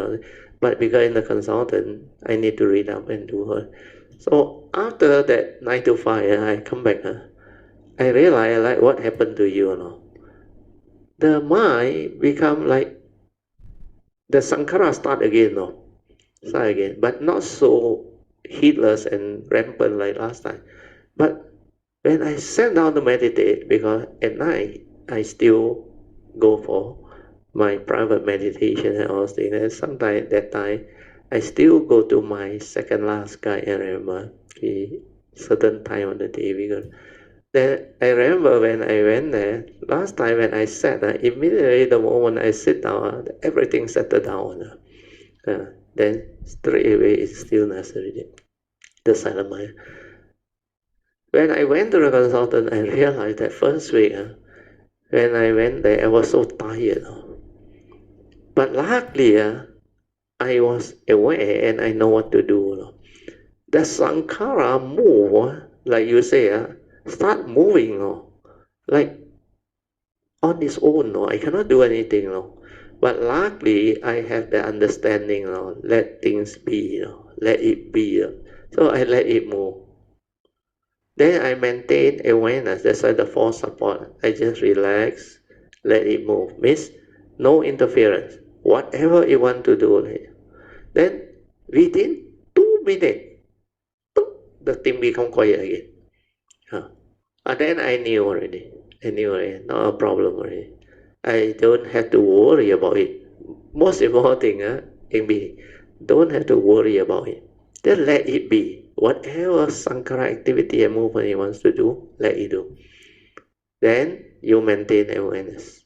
But because in the consultant, I need to read up and do her. So after that 9 to 5, I come back. I realize like what happened to you, the mind become like the sankhara start again, start again, but not so heedless and rampant like last time. But when I sat down to meditate, because at night I still go for my private meditation and all things, and sometimes that time I still go to my second last guy. I remember the certain time of the day, because then I remember when I went there last time when I sat, immediately the moment I sit down, everything settled down. Then straight away it's stillness already, the silent mind. When I went to the consultant, I realized that first week, when I went there, I was so tired. But luckily, I was aware and I know what to do. The sankhara move, like you say, start moving, like on its own. I cannot do anything. But luckily, I have the understanding. Let things be. Let it be. So I let it move. Then I maintain awareness. That's why the force support. I just relax, let it move. Means no interference. Whatever you want to do. Then within 2 minutes, the thing become quiet again. And then I knew already. Not a problem already. I don't have to worry about it. Most important thing can be, don't have to worry about it. Just let it be. Whatever Sankara activity and movement he wants to do, let it do. Then you maintain awareness.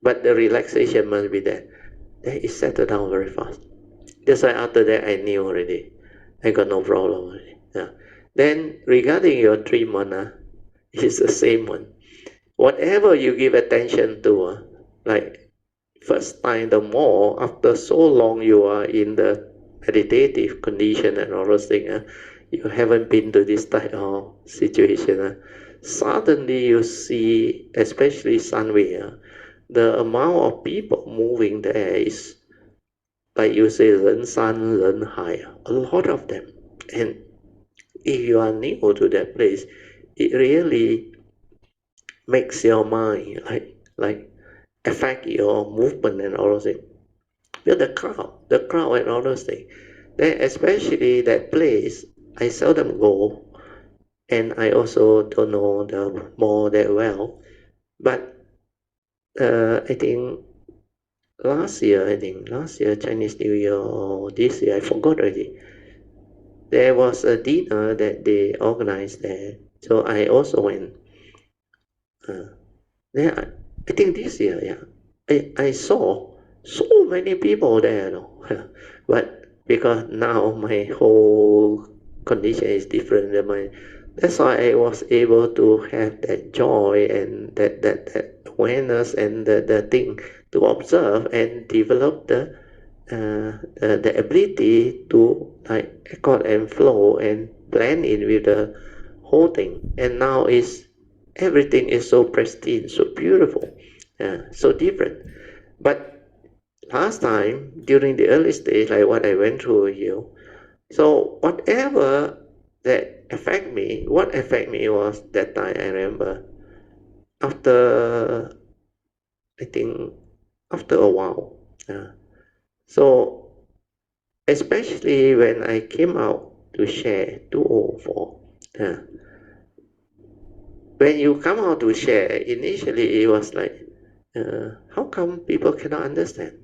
But the relaxation must be there. Then it settled down very fast. That's why after that I knew already. I got no problem already. Yeah. Then regarding your 3 months, it's the same one. Whatever you give attention to, like first time, the more after so long you are in the meditative condition and all those things, you haven't been to this type of situation, suddenly you see, especially Sunway, the amount of people moving there is, like you say, 人山人海, a lot of them. And if you are new to that place, it really makes your mind like affect your movement and all those things. But the crowd and all those things. Then especially that place, I seldom go, and I also don't know the mall that well. But I think last year, Chinese New Year or this year, I forgot already. There was a dinner that they organized there, so I also went. Then I think this year, yeah, I saw so many people there, you know. But because now my whole condition is different than my, that's why I was able to have that joy and that awareness and the thing to observe and develop the ability to like accord and flow and blend in with the whole thing. And now is everything is so pristine, so beautiful, so different. But last time during the early stage, like what I went through with you, so whatever that what affect me was that time I remember after I think after a while. So especially when I came out to share 204. When you come out to share, initially it was like, how come people cannot understand?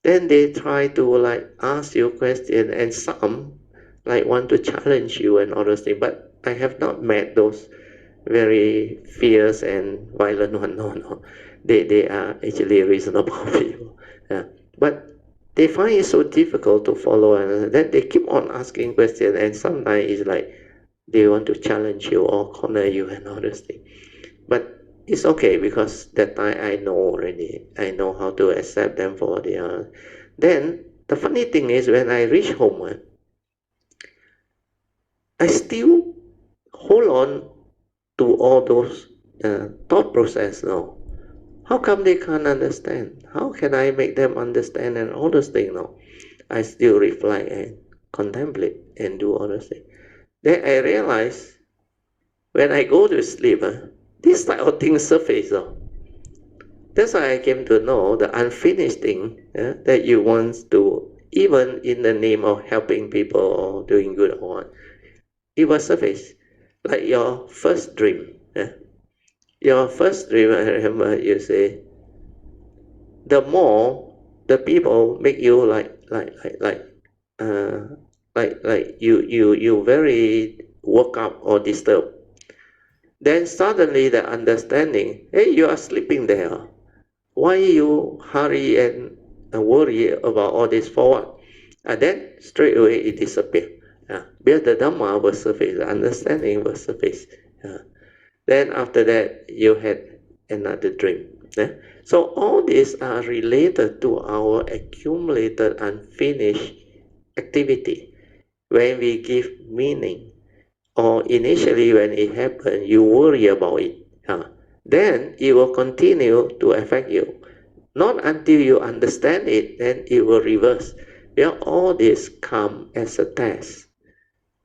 Then they try to like ask you question, and some like want to challenge you and all those things. But I have not met those very fierce and violent one. No. They are actually reasonable people. But they find it so difficult to follow, and then they keep on asking questions, and sometimes it's like they want to challenge you or corner you and all those things. But it's okay because that time I know already. I know how to accept them for what they are. Then the funny thing is when I reach home, I still hold on to all those thought process now. How come they can't understand? How can I make them understand and all those things now? I still reflect and contemplate and do all those things. Then I realize when I go to sleep, this type of things surface. That's why I came to know the unfinished thing that you want to, even in the name of helping people or doing good or what, it will surface. Like your first dream. Your first dream, I remember you say, the more the people make you uh, like you very woke up or disturbed. Then suddenly the understanding, hey, you are sleeping there. Why you hurry and worry about all this for what? And then straight away it disappears. Because the Dhamma will surface, the understanding will surface. Then after that you had another dream. So all these are related to our accumulated unfinished activity. When we give meaning, or initially when it happens, you worry about it. Then it will continue to affect you. Not until you understand it, then it will reverse. Well, all this come as a test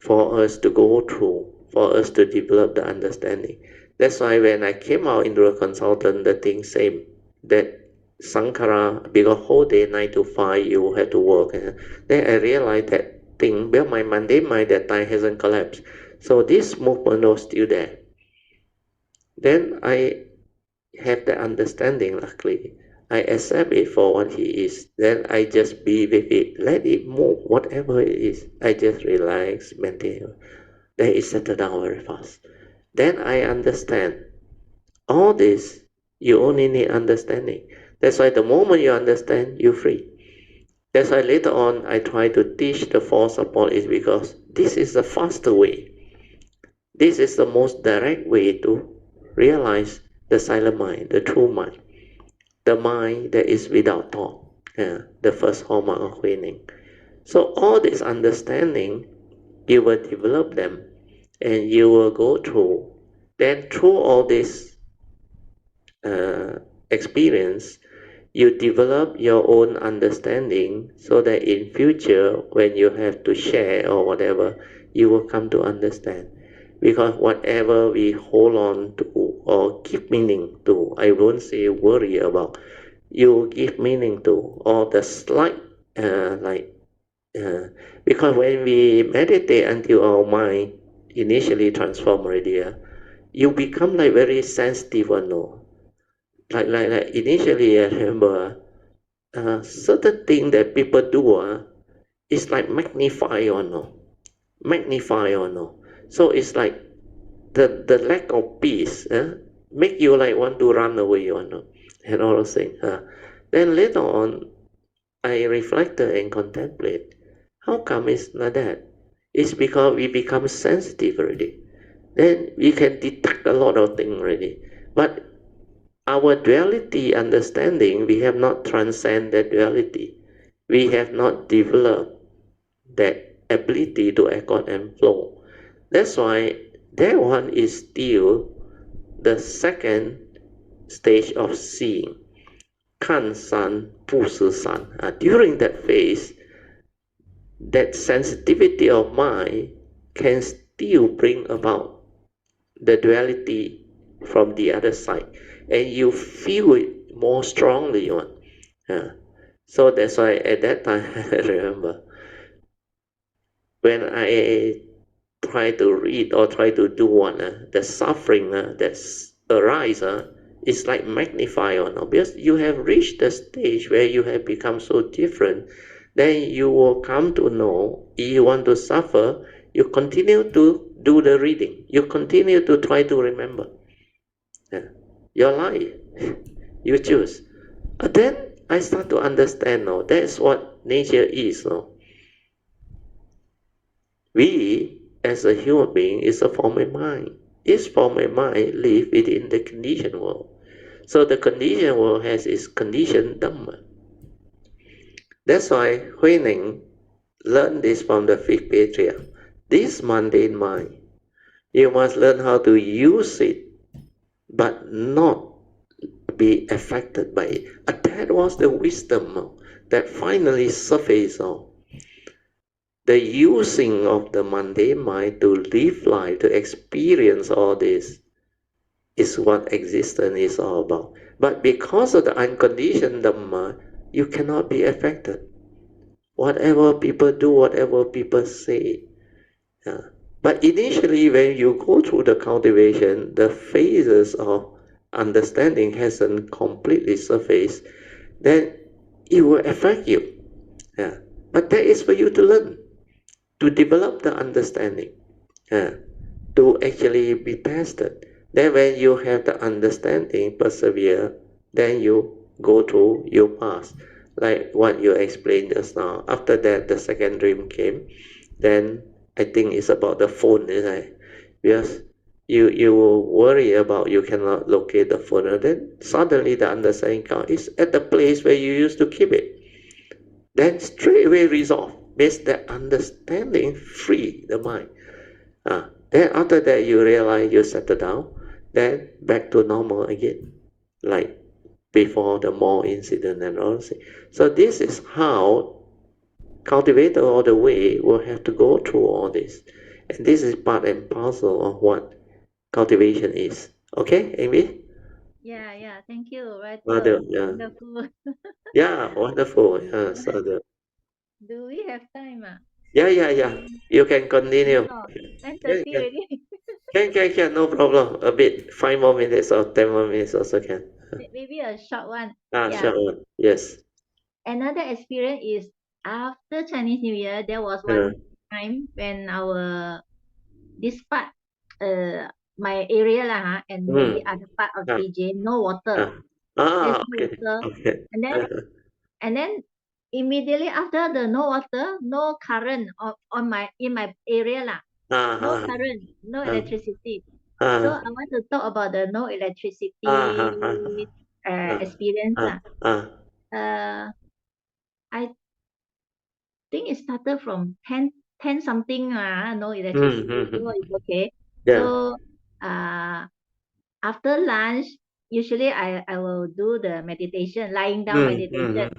for us to go through, for us to develop the understanding. That's why when I came out into a consultant, the thing same, that Sankara, because whole day 9 to 5 you have to work. Then I realized that thing, well, my mundane mind that time hasn't collapsed. So this movement was still there. Then I have the understanding, luckily. I accept it for what he is. Then I just be with it. Let it move, whatever it is. I just relax, maintain. Then it settle down very fast. Then I understand. All this, you only need understanding. That's why the moment you understand, you're free. That's why later on I try to teach the four support is because this is the faster way. This is the most direct way to realize the silent mind, the true mind, the mind that is without thought, the first hallmark of awakening. So all this understanding, you will develop them and you will go through. Then through all this experience, you develop your own understanding so that in future when you have to share or whatever, you will come to understand. Because whatever we hold on to or give meaning to, I won't say worry about, you give meaning to, or the slight, like, because when we meditate until our mind initially transform already, you become like very sensitive or no. Like initially, I remember certain thing that people do is like magnify or no, magnify or no. So it's like the lack of peace make you like want to run away or no, and all those things. Then later on, I reflected and contemplate. How come it's like that? It's because we become sensitive already. Then we can detect a lot of things already. But our duality understanding, we have not transcended duality. We have not developed that ability to accord and flow. That's why that one is still the second stage of seeing. 看山不识山. During that phase, that sensitivity of mind can still bring about the duality from the other side, and you feel it more strongly. So that's why at that time, I remember when I try to read or try to do one, the suffering that's arise is like magnify or not, because you have reached the stage where you have become so different. Then you will come to know, if you want to suffer, you continue to do the reading, you continue to try to remember. Your life, you choose. But then I start to understand now, that's what nature is. We, as a human being, is a form of mind. Each form of mind live within the conditioned world. So the conditioned world has its conditioned Dhamma. That's why Huining learned this from the fifth patriarch. This mundane mind, you must learn how to use it, but not be affected by it. That was the wisdom that finally surfaced. The using of the mundane mind to live life, to experience all this, is what existence is all about. But because of the unconditioned Dhamma, you cannot be affected. Whatever people do, whatever people say. But initially, when you go through the cultivation, the phases of understanding hasn't completely surfaced, then it will affect you. But that is for you to learn, to develop the understanding, to actually be tested. Then when you have the understanding, persevere, then you go through your path, like what you explained just now. After that, the second dream came. Then I think it's about the phone, isn't it? Because you worry about you cannot locate the phone, and then suddenly the understanding comes. It's at the place where you used to keep it. Then straight away resolve. Makes the understanding free the mind. Then after that you realize you settle down, then back to normal again, like before the more incident and all. So this is how cultivator all the way will have to go through all this. And this is part and parcel of what cultivation is. Okay, Amy? Yeah. Thank you. Right. Yeah. Wonderful. Yeah, wonderful. Yeah, so Do we have time? yeah. You can continue. No, Can, 10:30 can, already. no problem. A bit, 5 more minutes or 10 more minutes also can. Maybe a short one. Sure Yeah. one. Yes. Another experience is after Chinese New Year, there was Uh, one time when our this part, my area lah, and maybe mm, other part of ah, PJ, no water. ah. There's no Okay. water, Okay. and then immediately after the no water, no current on my in my area lah. No Ah, current, no ah, electricity. So ah, I want to talk about the no ah, electricity ah, ah, ah, experience ah, lah. ah. Uh, I think it started from 10 something, no electricity, so it's okay. Yeah. So after lunch, usually I will do the meditation, lying down meditation.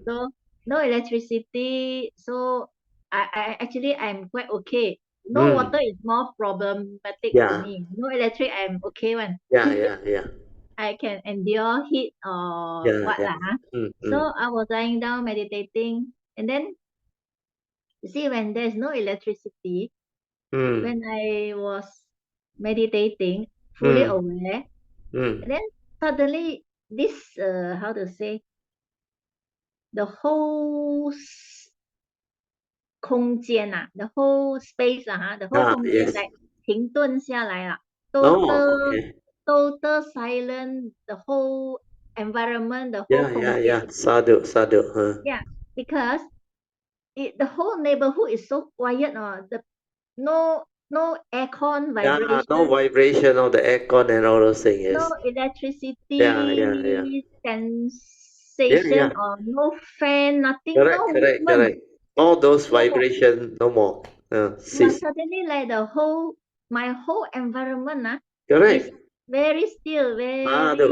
So no electricity, so I actually I'm quite okay. no water is more problematic to Yeah. me. No electric, I'm okay one. Yeah. I can endure heat or Yeah. what Yeah. lah. So Mm. I was lying down meditating, and then you see when there's no electricity, Mm. when I was meditating, fully Mm. aware, Mm. and then suddenly this how to say the whole 空间 the whole space the whole 空间 Yes. like 停顿下来 Oh, total okay. total silent, the whole environment, the whole Yeah. 空间. Sadhu. Huh? Yeah, because the whole neighborhood is so quiet. No aircon Yeah, no vibration, vibration of the aircon and all those things. no Yes. Yeah. electricity Yeah. sensation, or no fan, nothing, Correct. no movement. All those So vibration, no more. yeah, Cease. suddenly like my whole environment is Correct. very still, very,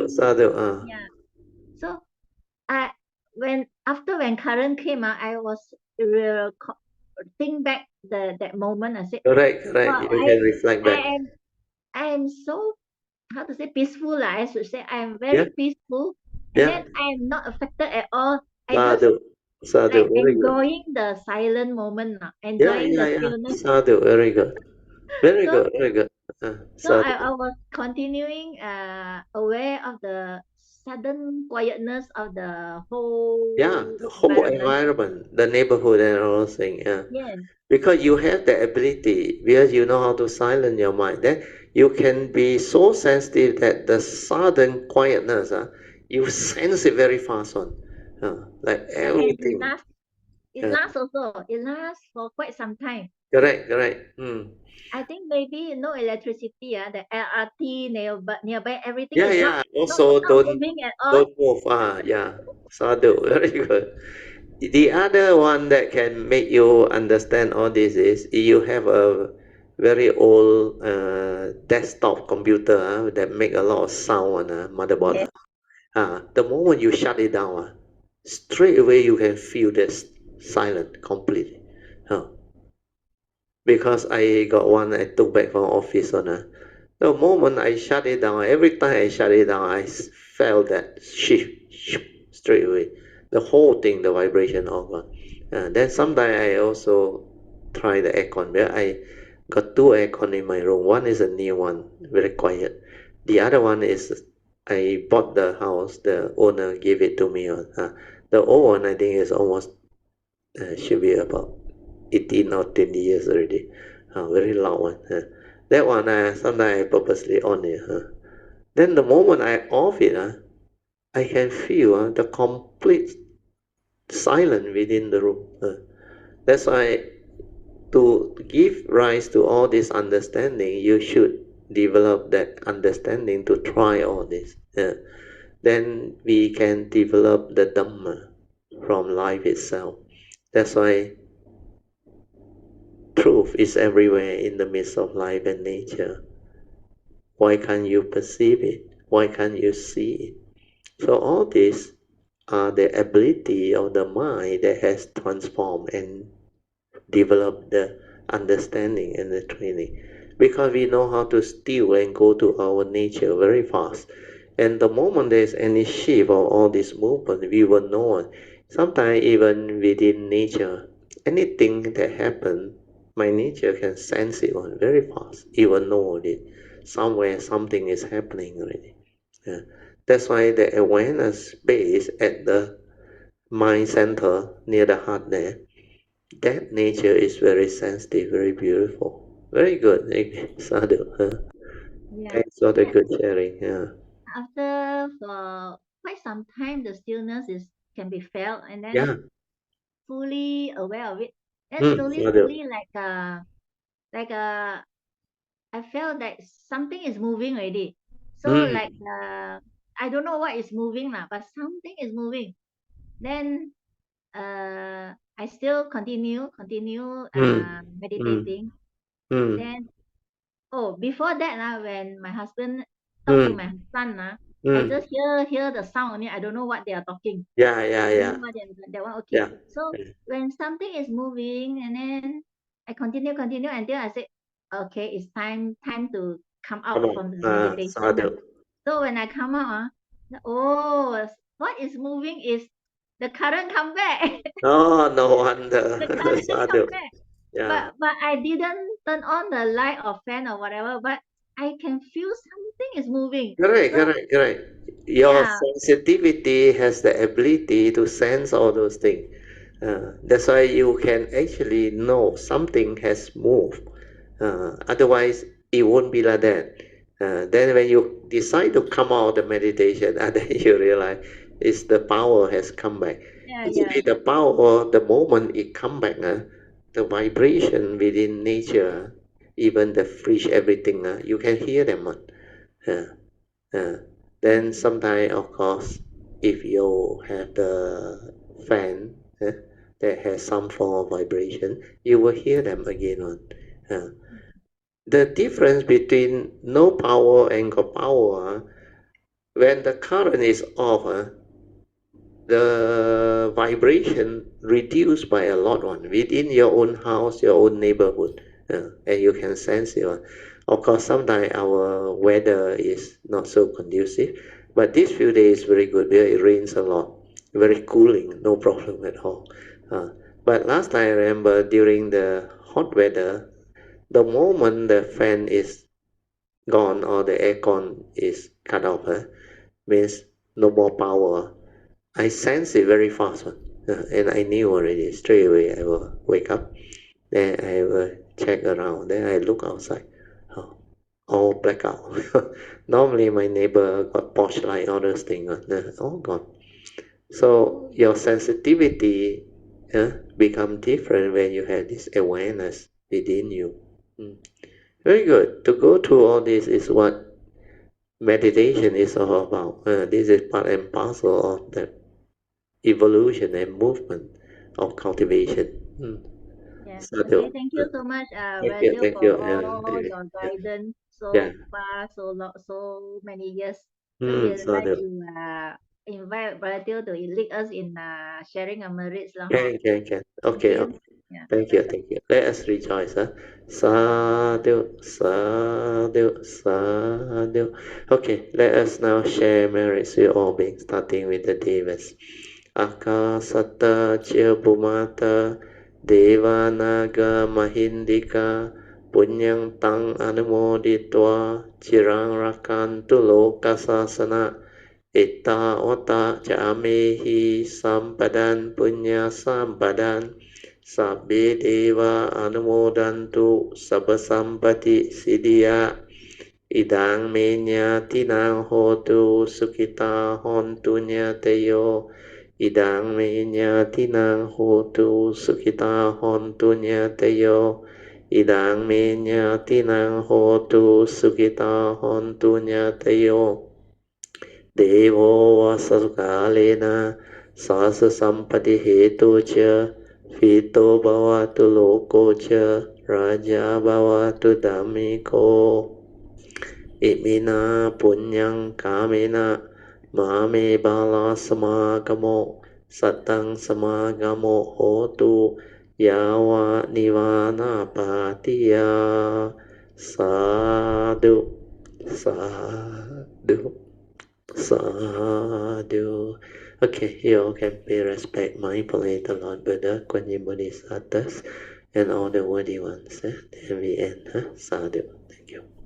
Sadhu. yeah. So I when current came I was think back that moment. I said, Correct. wow, You can reflect back. I am so, how to say, peaceful I should say. I am Yeah. very peaceful, and Yeah. then I am not affected at all. I just Sadhu. like Very good. enjoying the silent moment Yeah. enjoying the stillness. Sadhu. Very good. So Very good. so Sadhu. I was continuing aware of the sudden quietness of the Yeah, whole the whole environment. environment, the neighborhood and all those things. Yeah. Yes, Because you have the ability, because you know how to silence your mind, then you can be so sensitive that the sudden quietness, you sense it very fast on. Like yeah, and everything. it Uh, lasts also. It lasts for quite some time. correct. I think maybe no electricity, the LRT nearby, everything is Also, not moving at all. don't move. Yeah. Sadhu, very good. The other one that can make you understand all this is you have a very old desktop computer that make a lot of sound motherboard. Yeah. The moment you shut it down, straight away you can feel this silent completely. Because I got one I took back from office on the moment I shut it down, every time I shut it down, felt that shift straight away. The whole thing, the vibration all gone. Then sometimes I also try the aircon. Where I got two aircon in my room. One is a new one, very quiet. The other one is I bought the house. The owner gave it to me. The old one I think is almost should be about 18 or 20 years already. Very loud one. That one, sometimes I purposely on it. Then the moment I off it, I can feel the complete silence within the room. That's why to give rise to all this understanding, you should develop that understanding to try all this. Then we can develop the Dhamma from life itself. That's why truth is everywhere in the midst of life and nature. Why can't you perceive it? Why can't you see it? So all these are the ability of the mind that has transformed and developed the understanding and the training. Because we know how to still and go to our nature very fast. And the moment there's any shift of all this movement, we will know. Sometimes even within nature, anything that happens, my nature can sense it on very fast. It will know it. Somewhere something is happening already. Yeah. That's why the awareness base at the mind center near the heart there, that nature is very sensitive, very beautiful. Very good, Sadhu. Yeah. Thanks for the Then good sharing. Yeah. after for quite some time, the stillness is can be felt, and then Yeah. fully aware of it. Then Sadhu. slowly like I felt that something is moving already. So like Mm. I don't know what is moving lah, but something is moving. Then I still continue Mm. Mm. meditating. Mm. Then before that when my husband talked to Mm. my son I Mm. just hear the sound only. I don't know what they are talking. I don't Yeah. know what they are, that one okay. Yeah. So when something is moving, and then I continue until I said, okay, it's time to come out Come from the on, meditation. sadhu. So when I come out, what is moving is the current come back. Oh, no wonder. The current Sadhu. come back. Yeah. But I didn't turn on the light or fan or whatever, but I can feel something is moving. Correct, So correct, correct. Your yeah, sensitivity has the ability to sense all those things. That's why you can actually know something has moved. Otherwise, it won't be like that. Then when you decide to come out of the meditation, and then you realize it's the power has come back. yeah. Actually, the power, the moment it come back, the vibration within nature, even the fish, everything, you can hear them. Uh, uh, then sometimes, of course, if you have the fan that has some form of vibration, you will hear them again on. Uh, the difference between no power and got power, when the current is off, the vibration reduced by a lot one within your own house, your own neighborhood, and you can sense it. Of course, sometimes our weather is not so conducive, but this few days very good because it rains a lot, very cooling, no problem at all. But last time I remember during the hot weather, the moment the fan is gone or the aircon is cut off, means no more power. I sense it very fast, and I knew already straight away. I will wake up, then I will check around, then I look outside. Oh, all blackout. Normally, my neighbor got porch light, all those things, all gone. So your sensitivity become different when you have this awareness within you. Mm. Very good. To go through all this is what meditation is all about. This is part and parcel of the evolution and movement of cultivation. Yeah. Okay. Sadhu. Thank you so much, Thank you, Radio, thank for you. all David. your Yeah, guidance yeah. so far, so many years. So we would like Sadhu. to invite Radio to lead us in sharing our merits, lah, huh? Can. Thank Okay, you. okay. Yeah. Thank you, thank you. Let us rejoice. Sadhu, sadhu, sadhu. Okay, let us now share merits with all beings, starting with the Devas. Akasata Chilbumata Devanaga Mahindika Punyang Tang Anumoditwa Chirang Rakantu Lokasasana Ita Ota Jamehi Sampadan Punya Sampadan Sabbe Deva Anumodantu Sabasampati Siddhya Idang menya tinang hotu sukita hontunya teyo. Idang menya tinang hotu sukita hontunya teyo. Idang menya tinang hotu sukita hontunya teyo. Devo vasakalena sasa sampati hetu cha Fito bhavatu loko cha Raja bhavatu dhammiko. Imina punyang kamena mame bala samagamo satang samagamo hotu yawa nivana patiya sadhu sadhu sadhu. Okay, you all can pay respect mindfully to Lord Buddha, Kuan Yin Bodhisattvas, and all the worthy ones. Then we end. Sadhu. Thank you.